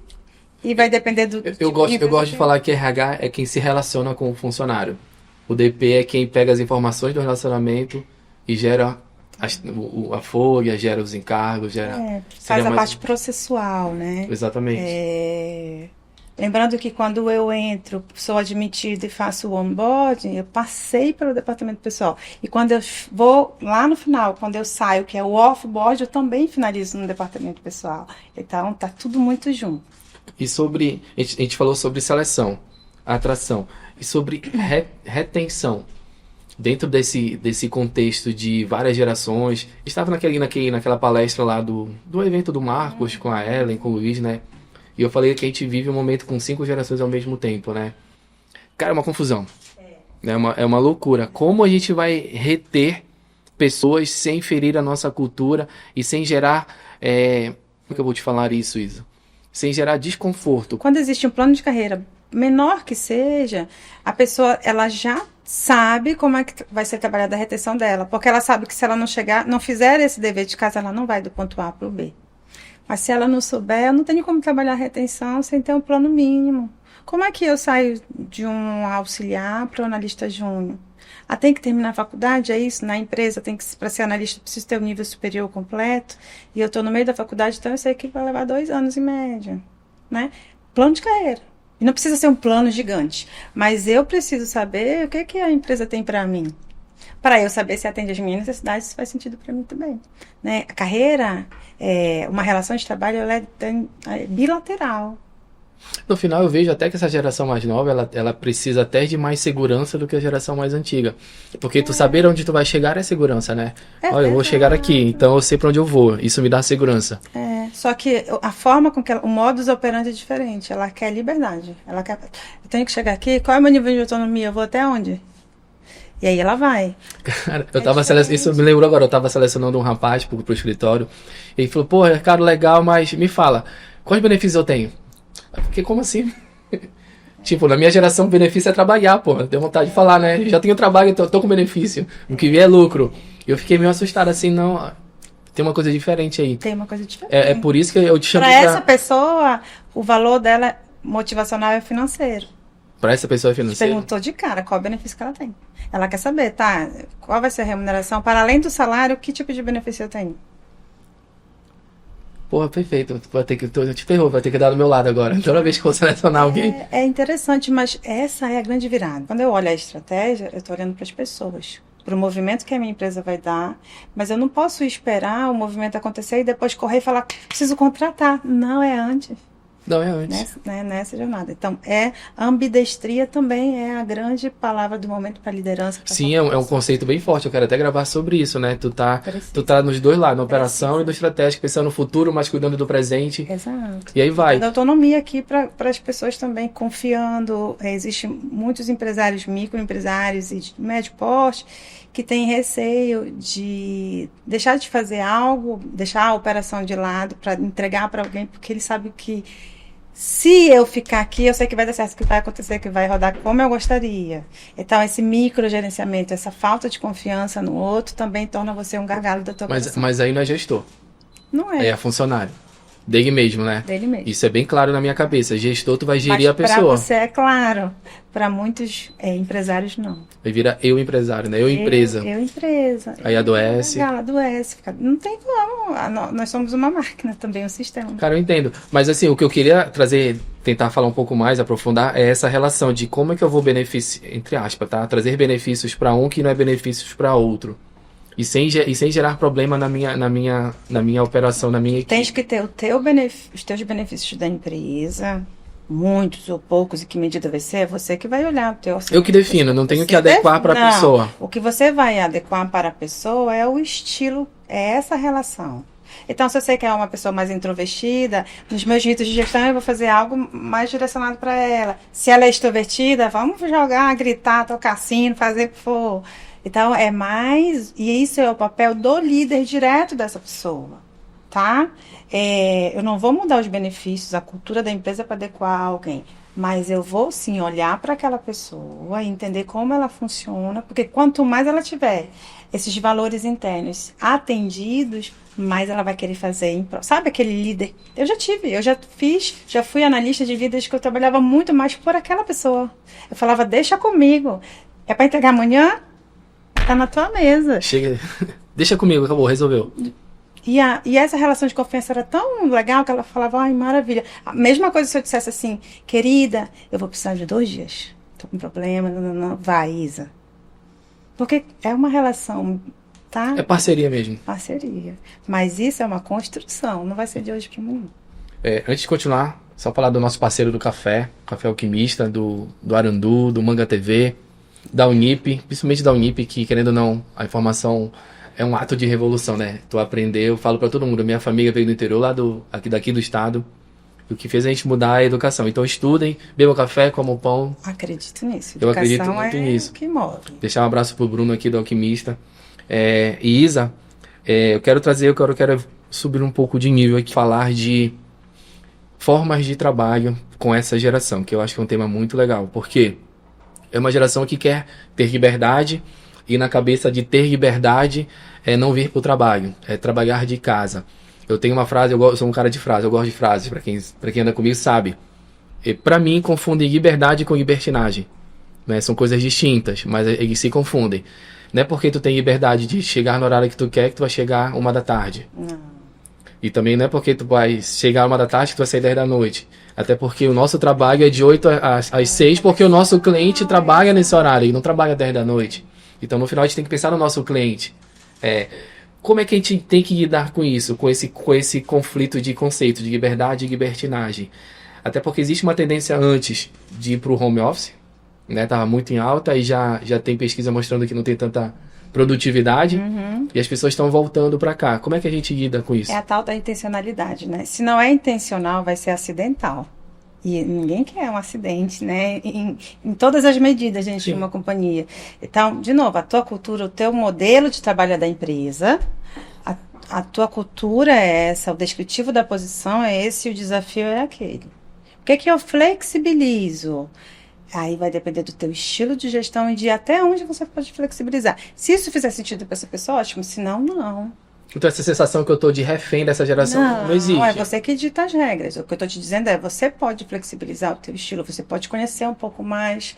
e vai depender do... Eu gosto de falar que RH é quem se relaciona com o funcionário. O DP é quem pega as informações do relacionamento e gera a folha, gera os encargos, faz a parte processual, né? Exatamente. Lembrando que quando eu entro, sou admitida e faço o onboarding, eu passei pelo departamento pessoal. E quando eu vou lá no final, quando eu saio, que é o offboard, eu também finalizo no departamento pessoal. Então, tá tudo muito junto. E sobre... A gente falou sobre seleção, atração. E sobre retenção. Dentro desse contexto de várias gerações, estava naquela palestra lá do evento do Marcos, com a Ellen, com o Luiz, né? E eu falei que a gente vive um momento com 5 gerações ao mesmo tempo, né? Cara, é uma confusão. É uma loucura. Como a gente vai reter pessoas sem ferir a nossa cultura e sem gerar... Como que eu vou te falar isso, Isa? Sem gerar desconforto. Quando existe um plano de carreira menor que seja, a pessoa ela já sabe como é que vai ser trabalhada a retenção dela, porque ela sabe que se ela não fizer esse dever de casa, ela não vai do ponto A para o B. Mas se ela não souber, eu não tenho como trabalhar a retenção sem ter um plano mínimo. Como é que eu saio de um auxiliar para um analista júnior? Tem que terminar a faculdade, é isso? Na empresa, para ser analista, preciso ter um nível superior completo. E eu estou no meio da faculdade, então eu sei que vai levar 2 anos em média. Né? Plano de carreira. E não precisa ser um plano gigante, mas eu preciso saber o que a empresa tem para mim. Para eu saber se atende às minhas necessidades, se faz sentido para mim também. Né? A carreira, uma relação de trabalho, ela é bilateral. No final eu vejo até que essa geração mais nova, ela precisa até de mais segurança do que a geração mais antiga. Porque tu saber onde tu vai chegar é segurança, né? Olha, eu vou chegar aqui, então eu sei para onde eu vou. Isso me dá segurança. Só que a forma com que o modus operandi é diferente. Ela quer liberdade. Ela quer, eu tenho que chegar aqui, qual é o meu nível de autonomia? Eu vou até onde? E aí ela vai. Cara, isso me lembrou agora, eu tava selecionando um rapaz pro escritório. E ele falou, pô, Ricardo, legal, mas me fala, quais benefícios eu tenho? Eu fiquei, como assim? Tipo, na minha geração, o benefício é trabalhar, pô. Deu vontade de falar, né? Já tenho trabalho, então eu tô com benefício. O que vier é lucro. Eu fiquei meio assustado, assim, não... Tem uma coisa diferente aí. Tem uma coisa diferente. É por isso que eu te chamo pra essa pessoa, o valor dela motivacional é financeiro. Pra essa pessoa é financeiro? Perguntou de cara qual é o benefício que ela tem. Ela quer saber, tá? Qual vai ser a remuneração? Para além do salário, que tipo de benefício eu tenho? Porra, perfeito. Te ferrou, vai ter que dar do meu lado agora. Toda vez que eu vou selecionar alguém. É interessante, mas essa é a grande virada. Quando eu olho a estratégia, eu estou olhando para as pessoas, para o movimento que a minha empresa vai dar, mas eu não posso esperar o movimento acontecer e depois correr e falar, preciso contratar. Não, é antes. Não, é antes. Nessa jornada. Então, ambidestria também é a grande palavra do momento para liderança. Sim, é um conceito bem forte. Eu quero até gravar sobre isso, né? Tu tá nos dois lados, na operação e no estratégico, pensando no futuro, mas cuidando do presente. Exato. E aí vai. Dá autonomia aqui para as pessoas também, confiando. Existem muitos empresários, microempresários e de médio porte, que têm receio de deixar de fazer algo, deixar a operação de lado para entregar para alguém, porque ele sabe que Se eu ficar aqui, eu sei que vai dar certo, que vai acontecer, que vai rodar como eu gostaria. Então, esse microgerenciamento, essa falta de confiança no outro, também torna você um gargalo da tua operação. Mas aí não é gestor, Não aí é é funcionário. Dele mesmo, né? dele mesmo. Isso é bem claro na minha cabeça. Gestor, tu vai Mas gerir a para pessoa. você é claro, para muitos empresários não. Vai virar eu empresário, né? Eu empresa. Eu empresa. Aí adoece. Adoece. Não tem como. Nós somos uma máquina também, um sistema. Cara, eu entendo. Mas assim, o que eu queria trazer, tentar falar um pouco mais, aprofundar, é essa relação de como é que eu vou beneficiar, entre aspas, tá? Trazer benefícios para um que não é benefícios para outro. E sem gerar problema na minha operação, na minha equipe. Tens que ter os teus benefícios da empresa, muitos ou poucos, e que medida vai ser, é você que vai olhar o teu orçamento. Eu que defino, não tenho que adequar para a pessoa. O que você vai adequar para a pessoa é o estilo, é essa relação. Então, se você quer uma pessoa mais introvertida, nos meus ritos de gestão eu vou fazer algo mais direcionado para ela. Se ela é extrovertida, vamos jogar, gritar, tocar sino, fazer o que for. Então, é mais... E isso é o papel do líder direto dessa pessoa, tá? Eu não vou mudar os benefícios, a cultura da empresa para adequar a alguém. Mas eu vou, sim, olhar para aquela pessoa, entender como ela funciona. Porque quanto mais ela tiver esses valores internos atendidos, mais ela vai querer fazer. Sabe aquele líder? Eu já fui analista de líderes que eu trabalhava muito mais por aquela pessoa. Eu falava, deixa comigo. É para entregar amanhã? Tá na tua mesa. Chega, deixa comigo, acabou, resolveu. E essa relação de confiança era tão legal que ela falava, ai, maravilha. A mesma coisa se eu dissesse assim, querida, eu vou precisar de 2 dias. Tô com problema, não. Vai, Isa. Porque é uma relação, tá? É parceria mesmo. Parceria. Mas isso é uma construção, não vai ser de hoje para amanhã. Antes de continuar, só falar do nosso parceiro do Café Alquimista, do Arandu, do Manga TV, da Unip, principalmente da Unip, que querendo ou não, a informação é um ato de revolução, né? Tu aprender, eu falo pra todo mundo, minha família veio do interior, daqui do estado, o que fez a gente mudar a educação. Então estudem, bebam café, comam pão. Acredito nisso. Eu acredito muito nisso. Que move. Deixar um abraço pro Bruno aqui do Alquimista. E Isa, eu quero subir um pouco de nível aqui, falar de formas de trabalho com essa geração, que eu acho que é um tema muito legal, porque é uma geração que quer ter liberdade, e na cabeça de ter liberdade é não vir para o trabalho, é trabalhar de casa. Eu tenho uma frase, eu sou um cara de frase, eu gosto de frases, para quem anda comigo sabe. Para mim, confundem liberdade com libertinagem. Né? São coisas distintas, mas eles se confundem. Não é porque tu tem liberdade de chegar no horário que tu quer que tu vai chegar 1 da tarde. Não. E também não é porque tu vai chegar 1 da tarde que tu vai sair 10 da noite. Até porque o nosso trabalho é de 8 às 6, porque o nosso cliente trabalha nesse horário, ele não trabalha 10 da noite. Então, no final, a gente tem que pensar no nosso cliente. Como é que a gente tem que lidar com isso? Com esse conflito de conceito de liberdade e libertinagem? Até porque existe uma tendência antes de ir para o home office, né? Tava muito em alta e já tem pesquisa mostrando que não tem tanta produtividade. Uhum. E as pessoas estão voltando para cá. Como é que a gente lida com isso? É a tal da intencionalidade, né? Se não é intencional, vai ser acidental. E ninguém quer um acidente, né? Em todas as medidas dentro de uma companhia. Então, de novo, a tua cultura, o teu modelo de trabalho é da empresa, a tua cultura é essa, o descritivo da posição é esse, o desafio é aquele. O que eu flexibilizo? Aí vai depender do teu estilo de gestão e de até onde você pode flexibilizar. Se isso fizer sentido para essa pessoa, ótimo. Se não, não. Então essa sensação que eu tô de refém dessa geração não existe. Não, é você que dita as regras. O que eu tô te dizendo é, você pode flexibilizar o teu estilo, você pode conhecer um pouco mais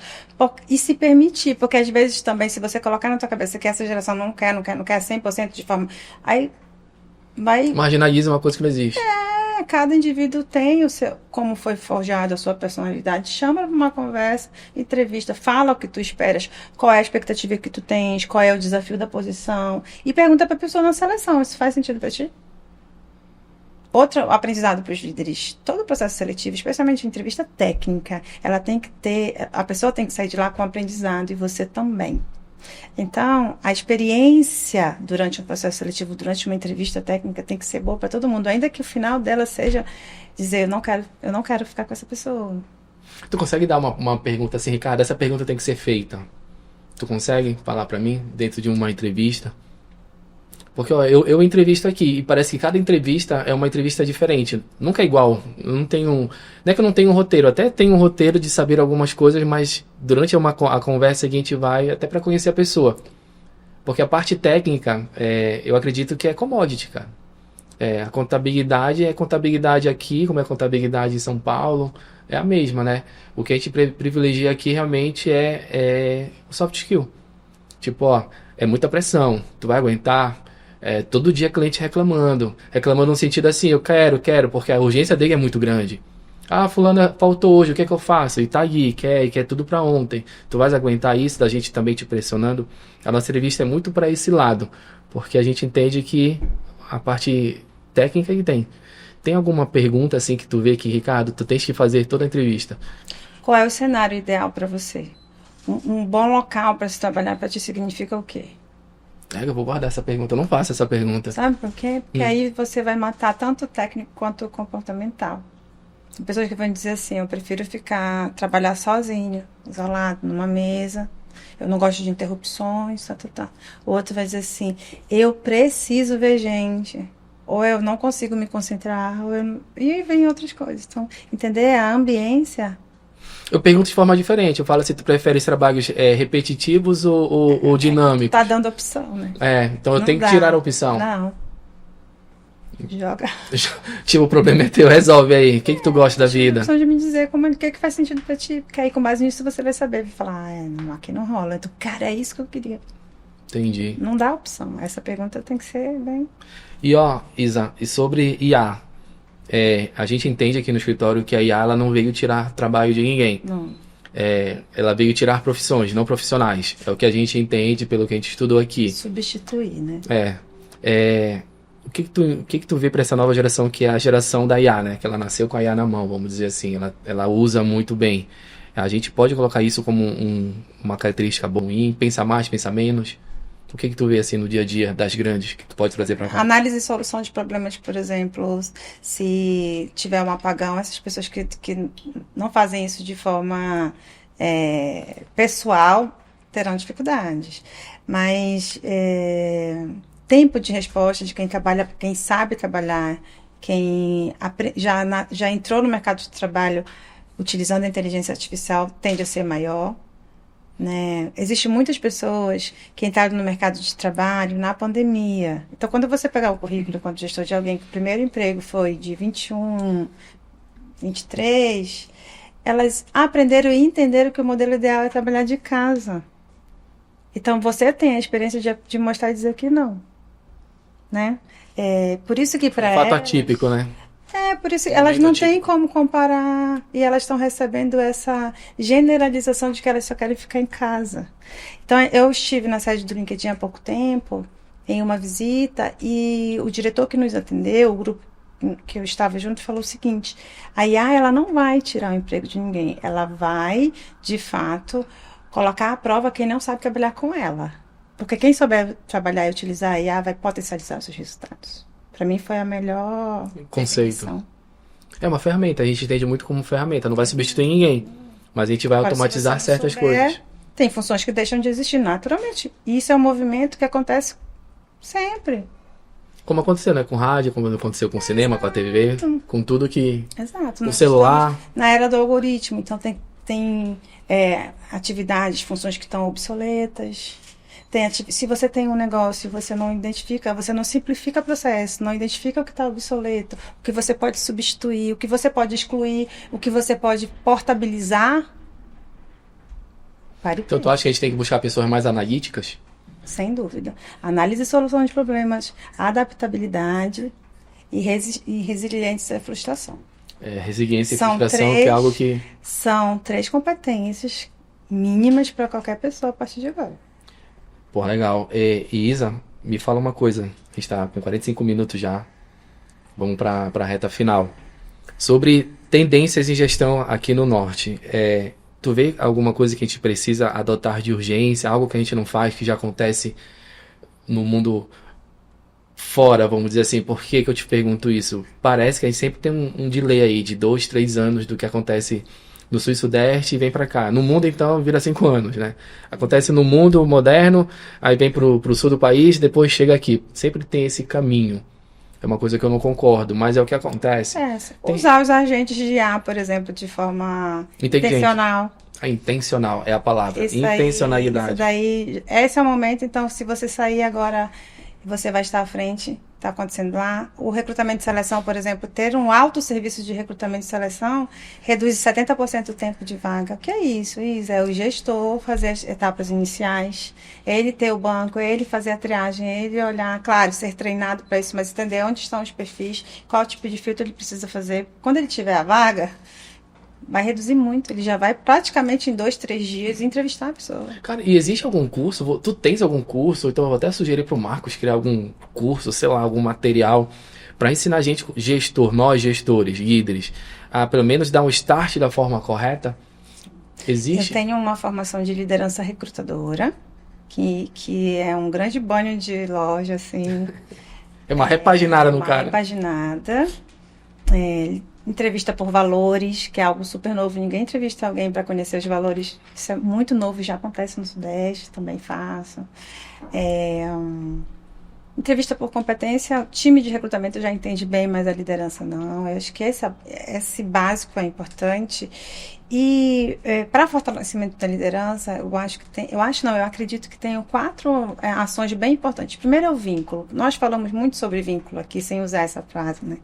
e se permitir, porque às vezes também, se você colocar na tua cabeça que essa geração não quer 100% de forma... Aí vai... Marginaliza uma coisa que não existe. Cada indivíduo tem o seu, como foi forjado a sua personalidade. Chama para uma conversa, entrevista, fala o que tu esperas, qual é a expectativa que tu tens, qual é o desafio da posição e pergunta para a pessoa na seleção, isso faz sentido para ti? Outro aprendizado para os líderes, todo o processo seletivo, especialmente entrevista técnica, ela tem que ter, a pessoa tem que sair de lá com aprendizado e você também. Então, a experiência durante um processo seletivo, durante uma entrevista técnica, tem que ser boa para todo mundo, ainda que o final dela seja dizer, eu não quero ficar com essa pessoa. Tu consegue dar uma pergunta assim, Ricardo, essa pergunta tem que ser feita? Tu consegue falar para mim, dentro de uma entrevista? Porque ó, eu entrevisto aqui e parece que cada entrevista é uma entrevista diferente. Nunca é igual. Eu não tenho, não é que eu não tenho um roteiro, até tenho um roteiro de saber algumas coisas, mas durante a conversa a gente vai até para conhecer a pessoa. Porque a parte técnica, eu acredito que é commodity, cara. A contabilidade é contabilidade aqui, como é contabilidade em São Paulo, é a mesma, né? O que a gente privilegia aqui realmente é o soft skill. Tipo, ó, é muita pressão, tu vai aguentar? Todo dia cliente reclamando no sentido assim, eu quero, porque a urgência dele é muito grande. Ah, fulana faltou hoje, o que é que eu faço? E tá aí, quer tudo pra ontem. Tu vais aguentar isso, da gente também te pressionando? A nossa entrevista é muito para esse lado, porque a gente entende que a parte técnica que tem. Tem alguma pergunta assim que tu vê que, Ricardo, tu tens que fazer toda a entrevista? Qual é o cenário ideal para você? Um bom local para se trabalhar para ti significa o quê? Eu vou guardar essa pergunta, eu não faço essa pergunta. Sabe por quê? Porque aí você vai matar tanto o técnico quanto o comportamental. Tem pessoas que vão dizer assim, eu prefiro trabalhar sozinho, isolado, numa mesa. Eu não gosto de interrupções, tá. O outro vai dizer assim, eu preciso ver gente. Ou eu não consigo me concentrar, e aí vem outras coisas. Então, entender a ambiência. Eu pergunto de forma diferente. Eu falo se tu prefere os trabalhos repetitivos ou dinâmicos. Tá dando opção, né? Então eu Não tenho dá. que tirar a opção. Não. Joga. Tipo, o problema é teu, resolve aí. O que tu gosta da vida? Opção de me dizer o que faz sentido pra ti. Porque aí com base nisso você vai saber. Vai falar, não, aqui não rola. Então, cara, é isso que eu queria. Entendi. Não dá opção. Essa pergunta tem que ser bem... E ó, Isa, e sobre IA? A gente entende aqui no escritório que a IA ela não veio tirar trabalho de ninguém. Não. Ela veio tirar profissões, não profissionais. É o que a gente entende pelo que a gente estudou aqui. Substituir, né? O que tu vê para essa nova geração, que é a geração da IA, né? Que ela nasceu com a IA na mão, vamos dizer assim. Ela usa muito bem. A gente pode colocar isso como uma característica boa, pensar mais, pensar menos. O que tu vê assim no dia a dia das grandes que tu pode trazer para cá? Análise e solução de problemas, por exemplo, se tiver um apagão, essas pessoas que não fazem isso de forma pessoal terão dificuldades. Mas tempo de resposta de quem trabalha, quem sabe trabalhar, quem já entrou no mercado de trabalho utilizando a inteligência artificial tende a ser maior. Né? Existem muitas pessoas que entraram no mercado de trabalho na pandemia. Então, quando você pegar o currículo enquanto gestor de alguém que o primeiro emprego foi de 21, 23, elas aprenderam e entenderam que o modelo ideal é trabalhar de casa. Então, você tem a experiência de mostrar e dizer que não. Né? Por isso que para fato atípico, né? Por isso elas não têm como comparar e elas estão recebendo essa generalização de que elas só querem ficar em casa. Então, eu estive na sede do LinkedIn há pouco tempo, em uma visita, e o diretor que nos atendeu, o grupo que eu estava junto, falou o seguinte, a IA ela não vai tirar o emprego de ninguém, ela vai, de fato, colocar à prova quem não sabe trabalhar com ela. Porque quem souber trabalhar e utilizar a IA vai potencializar os seus resultados. Para mim foi a melhor conceito. definição. É uma ferramenta, a gente entende muito como ferramenta, não vai substituir ninguém, mas a gente vai automatizar certas coisas. Tem funções que deixam de existir naturalmente. E isso é um movimento que acontece sempre. Como aconteceu, né? Com rádio, como aconteceu com o cinema, com a TV, com tudo que... Exato. O celular. Na era do algoritmo, então tem atividades, funções que estão obsoletas. Se você tem um negócio e você não identifica, você não simplifica o processo, não identifica o que está obsoleto, o que você pode substituir, o que você pode excluir, o que você pode portabilizar. Então tu acha que a gente tem que buscar pessoas mais analíticas? Sem dúvida. Análise e solução de problemas, adaptabilidade e resiliência à frustração. Resiliência e frustração, que é algo que... São 3 competências mínimas para qualquer pessoa a partir de agora. Pô, legal. E Isa, me fala uma coisa. A gente está com 45 minutos já. Vamos para a reta final. Sobre tendências em gestão aqui no Norte. Tu vê alguma coisa que a gente precisa adotar de urgência? Algo que a gente não faz, que já acontece no mundo fora, vamos dizer assim. Por que eu te pergunto isso? Parece que a gente sempre tem um delay aí de 2, 3 anos do que acontece do Sul e Sudeste e vem para cá. No mundo, então, vira 5 anos, né? Acontece no mundo moderno, aí vem pro sul do país, depois chega aqui. Sempre tem esse caminho. É uma coisa que eu não concordo, mas é o que acontece. Usar os agentes de IA, por exemplo, de forma intencional. Intencional é a palavra. Isso intencionalidade. Isso daí, esse é o momento, então, se você sair agora, você vai estar à frente, está acontecendo lá. O recrutamento de seleção, por exemplo, ter um alto serviço de recrutamento de seleção reduz 70% do tempo de vaga. O que é isso? Isso é o gestor fazer as etapas iniciais, ele ter o banco, ele fazer a triagem, ele olhar, claro, ser treinado para isso, mas entender onde estão os perfis, qual tipo de filtro ele precisa fazer. Quando ele tiver a vaga, vai reduzir muito. Ele já vai praticamente em 2, 3 dias entrevistar a pessoa. Cara, e existe algum curso? Tu tens algum curso? Então eu vou até sugerir pro Marcos criar algum curso, sei lá, algum material para ensinar a gente, nós gestores, líderes, a pelo menos dar um start da forma correta? Existe? Eu tenho uma formação de liderança recrutadora, que é um grande banho de loja, assim. É uma repaginada no cara. Uma repaginada. Entrevista por valores, que é algo super novo. Ninguém entrevista alguém para conhecer os valores. Isso é muito novo, já acontece no Sudeste, também faço. Entrevista por competência, o time de recrutamento já entende bem, mas a liderança não. Eu acho que esse básico é importante. E para fortalecimento da liderança, eu acredito que tenho 4 ações bem importantes. Primeiro é o vínculo. Nós falamos muito sobre vínculo aqui, sem usar essa frase, né?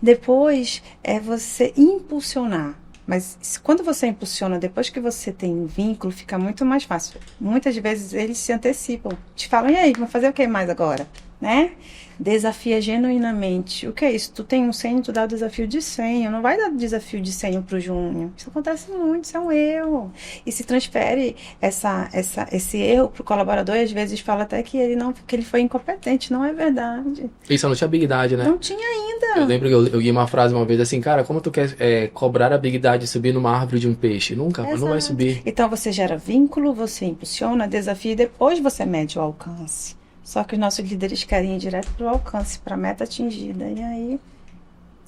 Depois é você impulsionar. Mas quando você impulsiona, depois que você tem um vínculo, fica muito mais fácil. Muitas vezes eles se antecipam, te falam, e aí, vamos fazer o que mais agora? Né? Desafia genuinamente. O que é isso? Tu tem um sênior, tu dá o desafio de sênior. Não vai dar o desafio de sênior pro júnior. Isso acontece muito, isso é um erro. E se transfere esse erro pro colaborador e às vezes fala até que ele foi incompetente. Não é verdade. Isso não tinha habilidade, né? Não tinha ainda. Eu lembro que eu li uma frase uma vez assim, cara, como tu quer cobrar a habilidade de subir numa árvore de um peixe? Nunca, não vai subir. Então você gera vínculo, você impulsiona, desafia e depois você mede o alcance. Só que os nossos líderes querem ir direto para o alcance, para a meta atingida. E aí...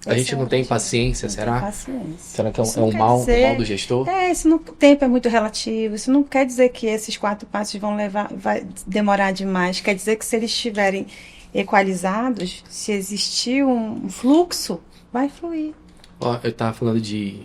A gente não tem paciência, será? Tem paciência. Será que é um mal do gestor? O tempo é muito relativo. Isso não quer dizer que esses 4 passos vai demorar demais. Quer dizer que se eles estiverem equalizados, se existir um fluxo, vai fluir. Ó, eu estava falando de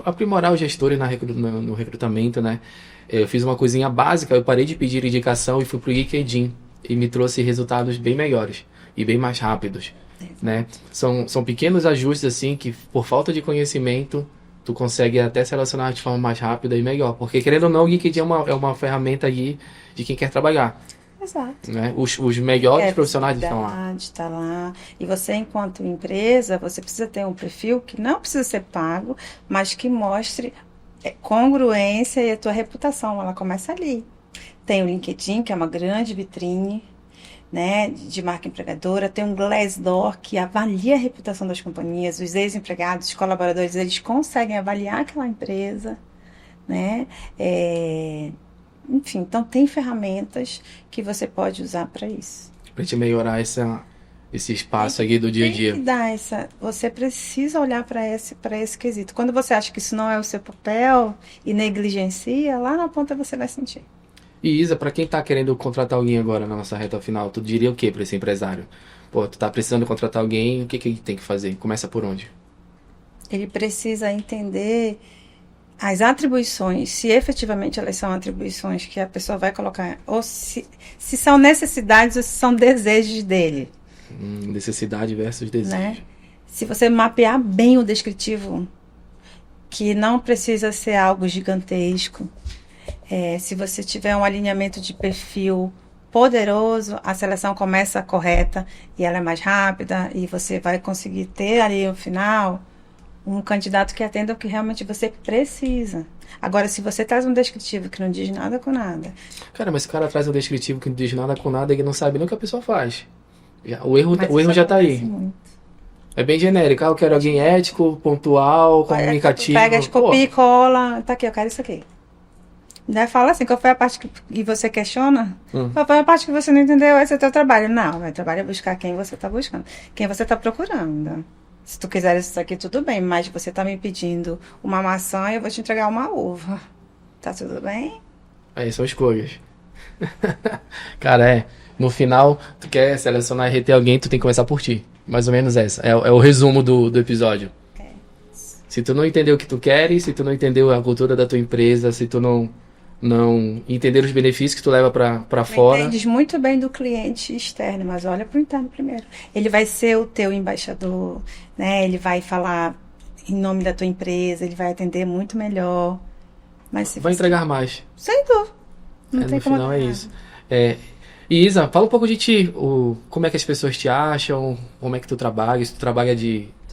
aprimorar os gestores no recrutamento, né? Eu fiz uma coisinha básica, eu parei de pedir indicação e fui pro LinkedIn e me trouxe resultados bem melhores e bem mais rápidos, né? São pequenos ajustes assim que por falta de conhecimento tu consegue até se relacionar de forma mais rápida e melhor, porque querendo ou não o LinkedIn é uma ferramenta aí de quem quer trabalhar. Exato. Né? Os melhores profissionais estão lá. Está lá. E você, enquanto empresa, você precisa ter um perfil que não precisa ser pago, mas que mostre congruência e a tua reputação. Ela começa ali. Tem o LinkedIn, que é uma grande vitrine, né, de marca empregadora. Tem um Glassdoor, que avalia a reputação das companhias. Os ex-empregados, os colaboradores, eles conseguem avaliar aquela empresa, né? Enfim, então tem ferramentas que você pode usar para isso. Para gente melhorar esse espaço aqui do dia a dia. Você precisa olhar para esse quesito. Quando você acha que isso não é o seu papel e negligencia, lá na ponta você vai sentir. E Isa, para quem está querendo contratar alguém agora na nossa reta final, tu diria o que para esse empresário? Pô, tu tá precisando contratar alguém, o que ele tem que fazer? Começa por onde? Ele precisa entender as atribuições, se efetivamente elas são atribuições que a pessoa vai colocar, ou se são necessidades ou se são desejos dele. Necessidade versus desejo. Né? Se você mapear bem o descritivo, que não precisa ser algo gigantesco, se você tiver um alinhamento de perfil poderoso, a seleção começa correta e ela é mais rápida e você vai conseguir ter ali no final um candidato que atenda o que realmente você precisa. Agora, se você traz um descritivo que não diz nada com nada... Cara, mas se o cara traz um descritivo que não diz nada com nada, ele não sabe nem o que a pessoa faz. O erro já tá aí. Muito. É bem genérico. Eu quero alguém ético, pontual, comunicativo. Pega, copia e cola. Tá aqui, eu quero isso aqui. Daí fala assim, qual foi a parte que você questiona? Qual foi a parte que você não entendeu? Esse é o teu trabalho. Não, meu trabalho é buscar quem você está buscando. Quem você está procurando. Se tu quiser isso aqui, tudo bem, mas você tá me pedindo uma maçã, eu vou te entregar uma uva. Tá tudo bem? Aí são escolhas. Cara, no final, tu quer selecionar e reter alguém, tu tem que começar por ti. Mais ou menos essa. É o resumo do episódio. Se tu não entender o que tu queres, se tu não entender a cultura da tua empresa, se tu não entender os benefícios que tu leva pra fora. Entendes muito bem do cliente externo, mas olha pro interno primeiro. Ele vai ser o teu embaixador, né? Ele vai falar em nome da tua empresa, ele vai atender muito melhor. Mas se vai você... entregar mais. Sem dúvida. Não tem no como final é errado. isso. E Isa, fala um pouco de ti. Como é que as pessoas te acham? Como é que tu trabalha? Se tu trabalha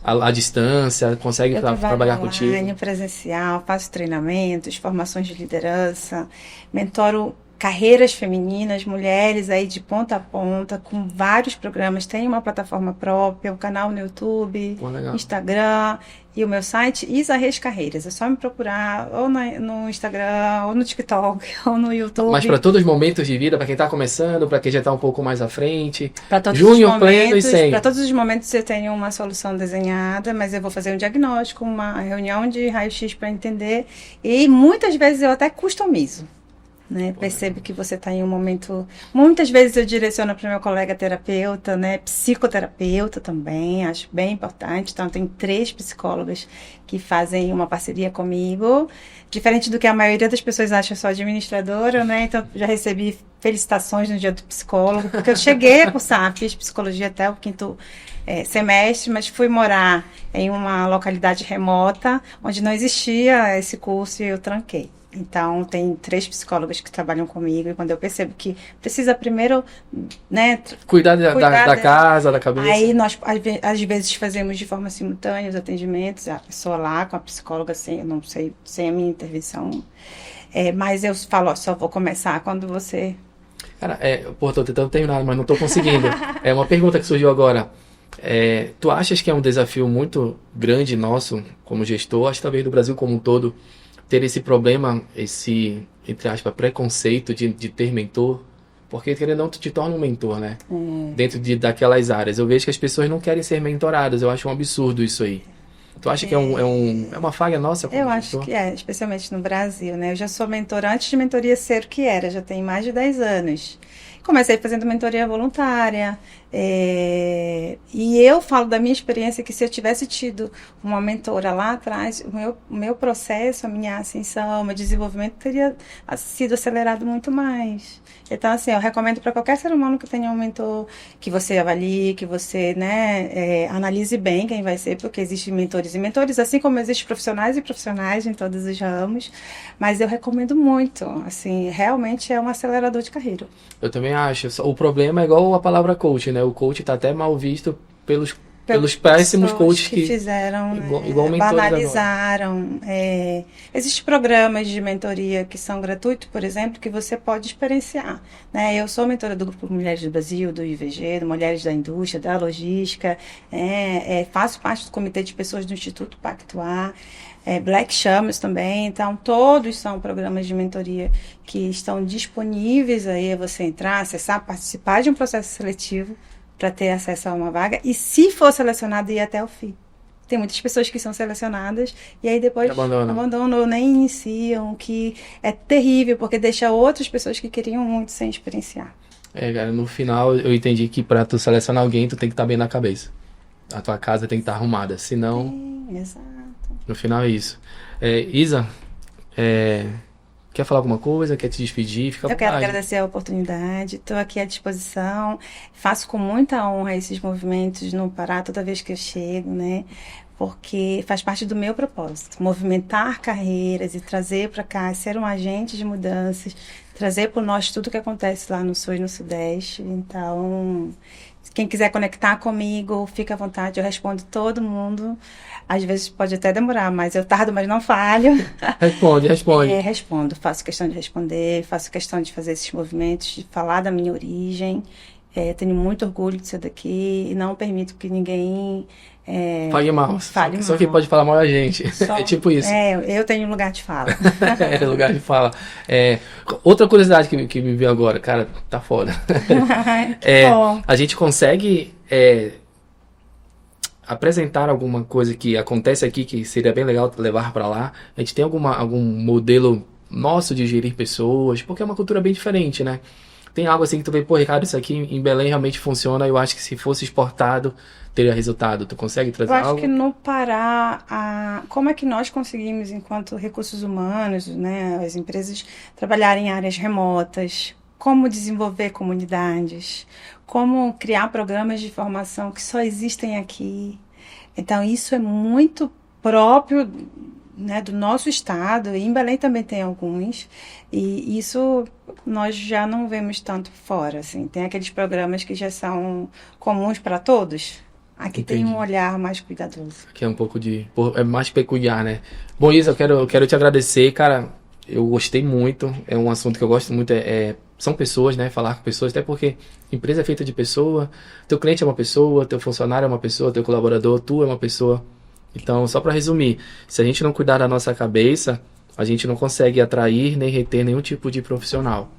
à distância, consegue trabalhar contigo? Online, presencial, faço treinamentos, formações de liderança, mentoro carreiras femininas, mulheres aí de ponta a ponta, com vários programas. Tem uma plataforma própria, um canal no YouTube, Instagram e o meu site Isa Reis Carreiras. É só me procurar ou no Instagram, ou no TikTok, ou no YouTube. Mas para todos os momentos de vida, para quem está começando, para quem já está um pouco mais à frente. Para todos junho, os momentos, pleno e sem. Para todos os momentos eu tenho uma solução desenhada, mas eu vou fazer um diagnóstico, uma reunião de raio-x para entender. E muitas vezes eu até customizo. Né? Percebe que você está em um momento... Muitas vezes eu direciono para o meu colega terapeuta, né? Psicoterapeuta também, acho bem importante. Então, tem 3 psicólogas que fazem uma parceria comigo. Diferente do que a maioria das pessoas acha, só administradora, né? Então, já recebi felicitações no dia do psicólogo, porque eu cheguei a cursar, fiz psicologia até o 5º semestre, mas fui morar em uma localidade remota, onde não existia esse curso e eu tranquei. Então, tem 3 psicólogas que trabalham comigo e quando eu percebo que precisa primeiro, né... Cuidar da casa, da cabeça. Aí nós, às vezes, fazemos de forma simultânea os atendimentos, a pessoa lá com a psicóloga, sem a minha intervenção. Mas eu falo, ó, só vou começar quando você... Cara, tô tentando terminar, mas não tô conseguindo. Uma pergunta que surgiu agora. Tu achas que é um desafio muito grande nosso, como gestor, acho que talvez do Brasil como um todo, ter esse problema, esse, entre aspas, preconceito de ter mentor? Porque, querendo ou não, tu te torna um mentor, né? Dentro daquelas áreas. Eu vejo que as pessoas não querem ser mentoradas. Eu acho um absurdo isso aí. Tu acha que é uma falha nossa como Eu mentor? acho que especialmente no Brasil, né? Eu já sou mentora antes de mentoria ser o que era. Já tem mais de 10 anos. Comecei fazendo mentoria voluntária. E eu falo da minha experiência que se eu tivesse tido uma mentora lá atrás, o meu processo, a minha ascensão, o meu desenvolvimento teria sido acelerado muito mais. Então, assim, eu recomendo para qualquer ser humano que tenha um mentor, que você avalie, que você, né, analise bem quem vai ser, porque existem mentores e mentores, assim como existem profissionais e profissionais em todos os ramos. Mas eu recomendo muito, assim, realmente é um acelerador de carreira. Eu também acho. O problema é igual a palavra coach, né? O coach está até mal visto pelos péssimos coaches que fizeram, igual banalizaram. Existem programas de mentoria que são gratuitos, por exemplo, que você pode experienciar. Né? Eu sou mentora do Grupo Mulheres do Brasil, do IVG, do Mulheres da Indústria, da Logística, faço parte do comitê de pessoas do Instituto Pactuar, Black Chamas também, então todos são programas de mentoria que estão disponíveis aí a você entrar, acessar, participar de um processo seletivo para ter acesso a uma vaga e se for selecionado ir até o fim. Tem muitas pessoas que são selecionadas e aí depois abandonam ou nem iniciam, que é terrível porque deixa outras pessoas que queriam muito sem experienciar. Cara, no final eu entendi que para tu selecionar alguém tu tem que estar bem na cabeça. A tua casa tem que estar arrumada, senão... Exato. No final é isso. Isa, quer falar alguma coisa? Quer te despedir? Eu quero agradecer a oportunidade, estou aqui à disposição, faço com muita honra esses movimentos no Pará toda vez que eu chego, né? Porque faz parte do meu propósito, movimentar carreiras e trazer para cá, ser um agente de mudanças, trazer por nós tudo que acontece lá no Sul e no Sudeste. Então, quem quiser conectar comigo, fica à vontade, eu respondo todo mundo. Às vezes pode até demorar, mas eu tardo, mas não falho. Responde. Respondo, faço questão de responder, faço questão de fazer esses movimentos, de falar da minha origem. Tenho muito orgulho de ser daqui e não permito que ninguém... fale mal. Só quem pode falar mal é a gente. É tipo isso. Eu tenho lugar de fala. Lugar de fala. Outra curiosidade que me veio agora, cara, tá foda. Bom. A gente consegue apresentar alguma coisa que acontece aqui que seria bem legal levar para lá? A gente tem algum modelo nosso de gerir pessoas? Porque é uma cultura bem diferente, né? Tem algo assim que tu vê, pô, Ricardo, isso aqui em Belém realmente funciona, eu acho que se fosse exportado, teria resultado. Tu consegue trazer Eu acho algo? que no Pará, como é que nós conseguimos, enquanto recursos humanos, né, as empresas, trabalhar em áreas remotas, como desenvolver comunidades, como criar programas de formação que só existem aqui. Então, isso é muito próprio, né, do nosso estado, e em Belém também tem alguns, e isso nós já não vemos tanto fora, assim. Tem aqueles programas que já são comuns para todos. Aqui tem um Entendi. olhar mais cuidadoso. Que é um pouco de... pô, é mais peculiar, né? Bom, Isa, eu quero te agradecer, cara. Eu gostei muito. É um assunto que eu gosto muito. São pessoas, né? Falar com pessoas. Até porque empresa é feita de pessoa. Teu cliente é uma pessoa. Teu funcionário é uma pessoa. Teu colaborador, tu é uma pessoa. Então, só para resumir. Se a gente não cuidar da nossa cabeça, a gente não consegue atrair nem reter nenhum tipo de profissional.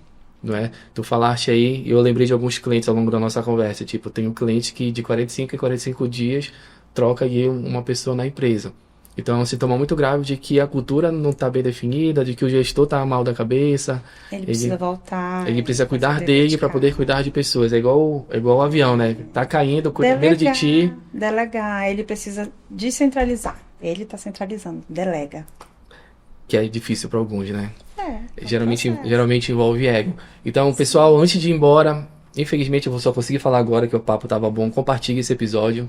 Não é? Tu falaste aí, e eu lembrei de alguns clientes ao longo da nossa conversa. Tipo, tem um cliente que de 45 em 45 dias troca aí uma pessoa na empresa. Então é um sintoma muito grave de que a cultura não está bem definida, de que o gestor está mal da cabeça. Ele precisa voltar. Ele precisa pra cuidar se dele dedicar. para poder cuidar de pessoas. É igual o avião, né? Tá caindo, cuida primeiro de ti. Delegar. Ele precisa descentralizar. Ele está centralizando. Delega. Que é difícil para alguns, né? É um processo. Geralmente envolve ego. Então, pessoal, antes de ir embora, infelizmente eu vou só conseguir falar agora que o papo tava bom. Compartilhe esse episódio.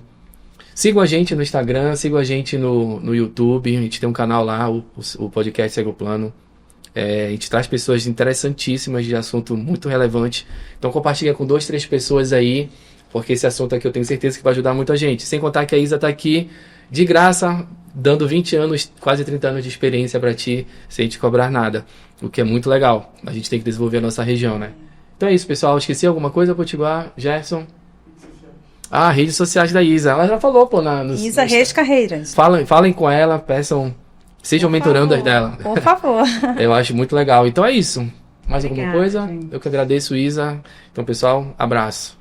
Sigam a gente no Instagram, sigam a gente no YouTube. A gente tem um canal lá, o podcast Segue o Plano. A gente traz pessoas interessantíssimas de assunto muito relevante. Então compartilha com 2, 3 pessoas aí, porque esse assunto aqui eu tenho certeza que vai ajudar muita gente. Sem contar que a Isa tá aqui de graça, dando 20 anos, quase 30 anos de experiência para ti, sem te cobrar nada. O que é muito legal. A gente tem que desenvolver a nossa região, né? Então é isso, pessoal. Esqueci alguma coisa, Potiguar? Gerson? Ah, redes sociais da Isa. Ela já falou, pô, Isa Reis Carreiras. Falem com ela, peçam, sejam mentorandas dela. Por favor. Eu acho muito legal. Então é isso. Mais alguma Obrigada, coisa? gente. Eu que agradeço, Isa. Então, pessoal, abraço.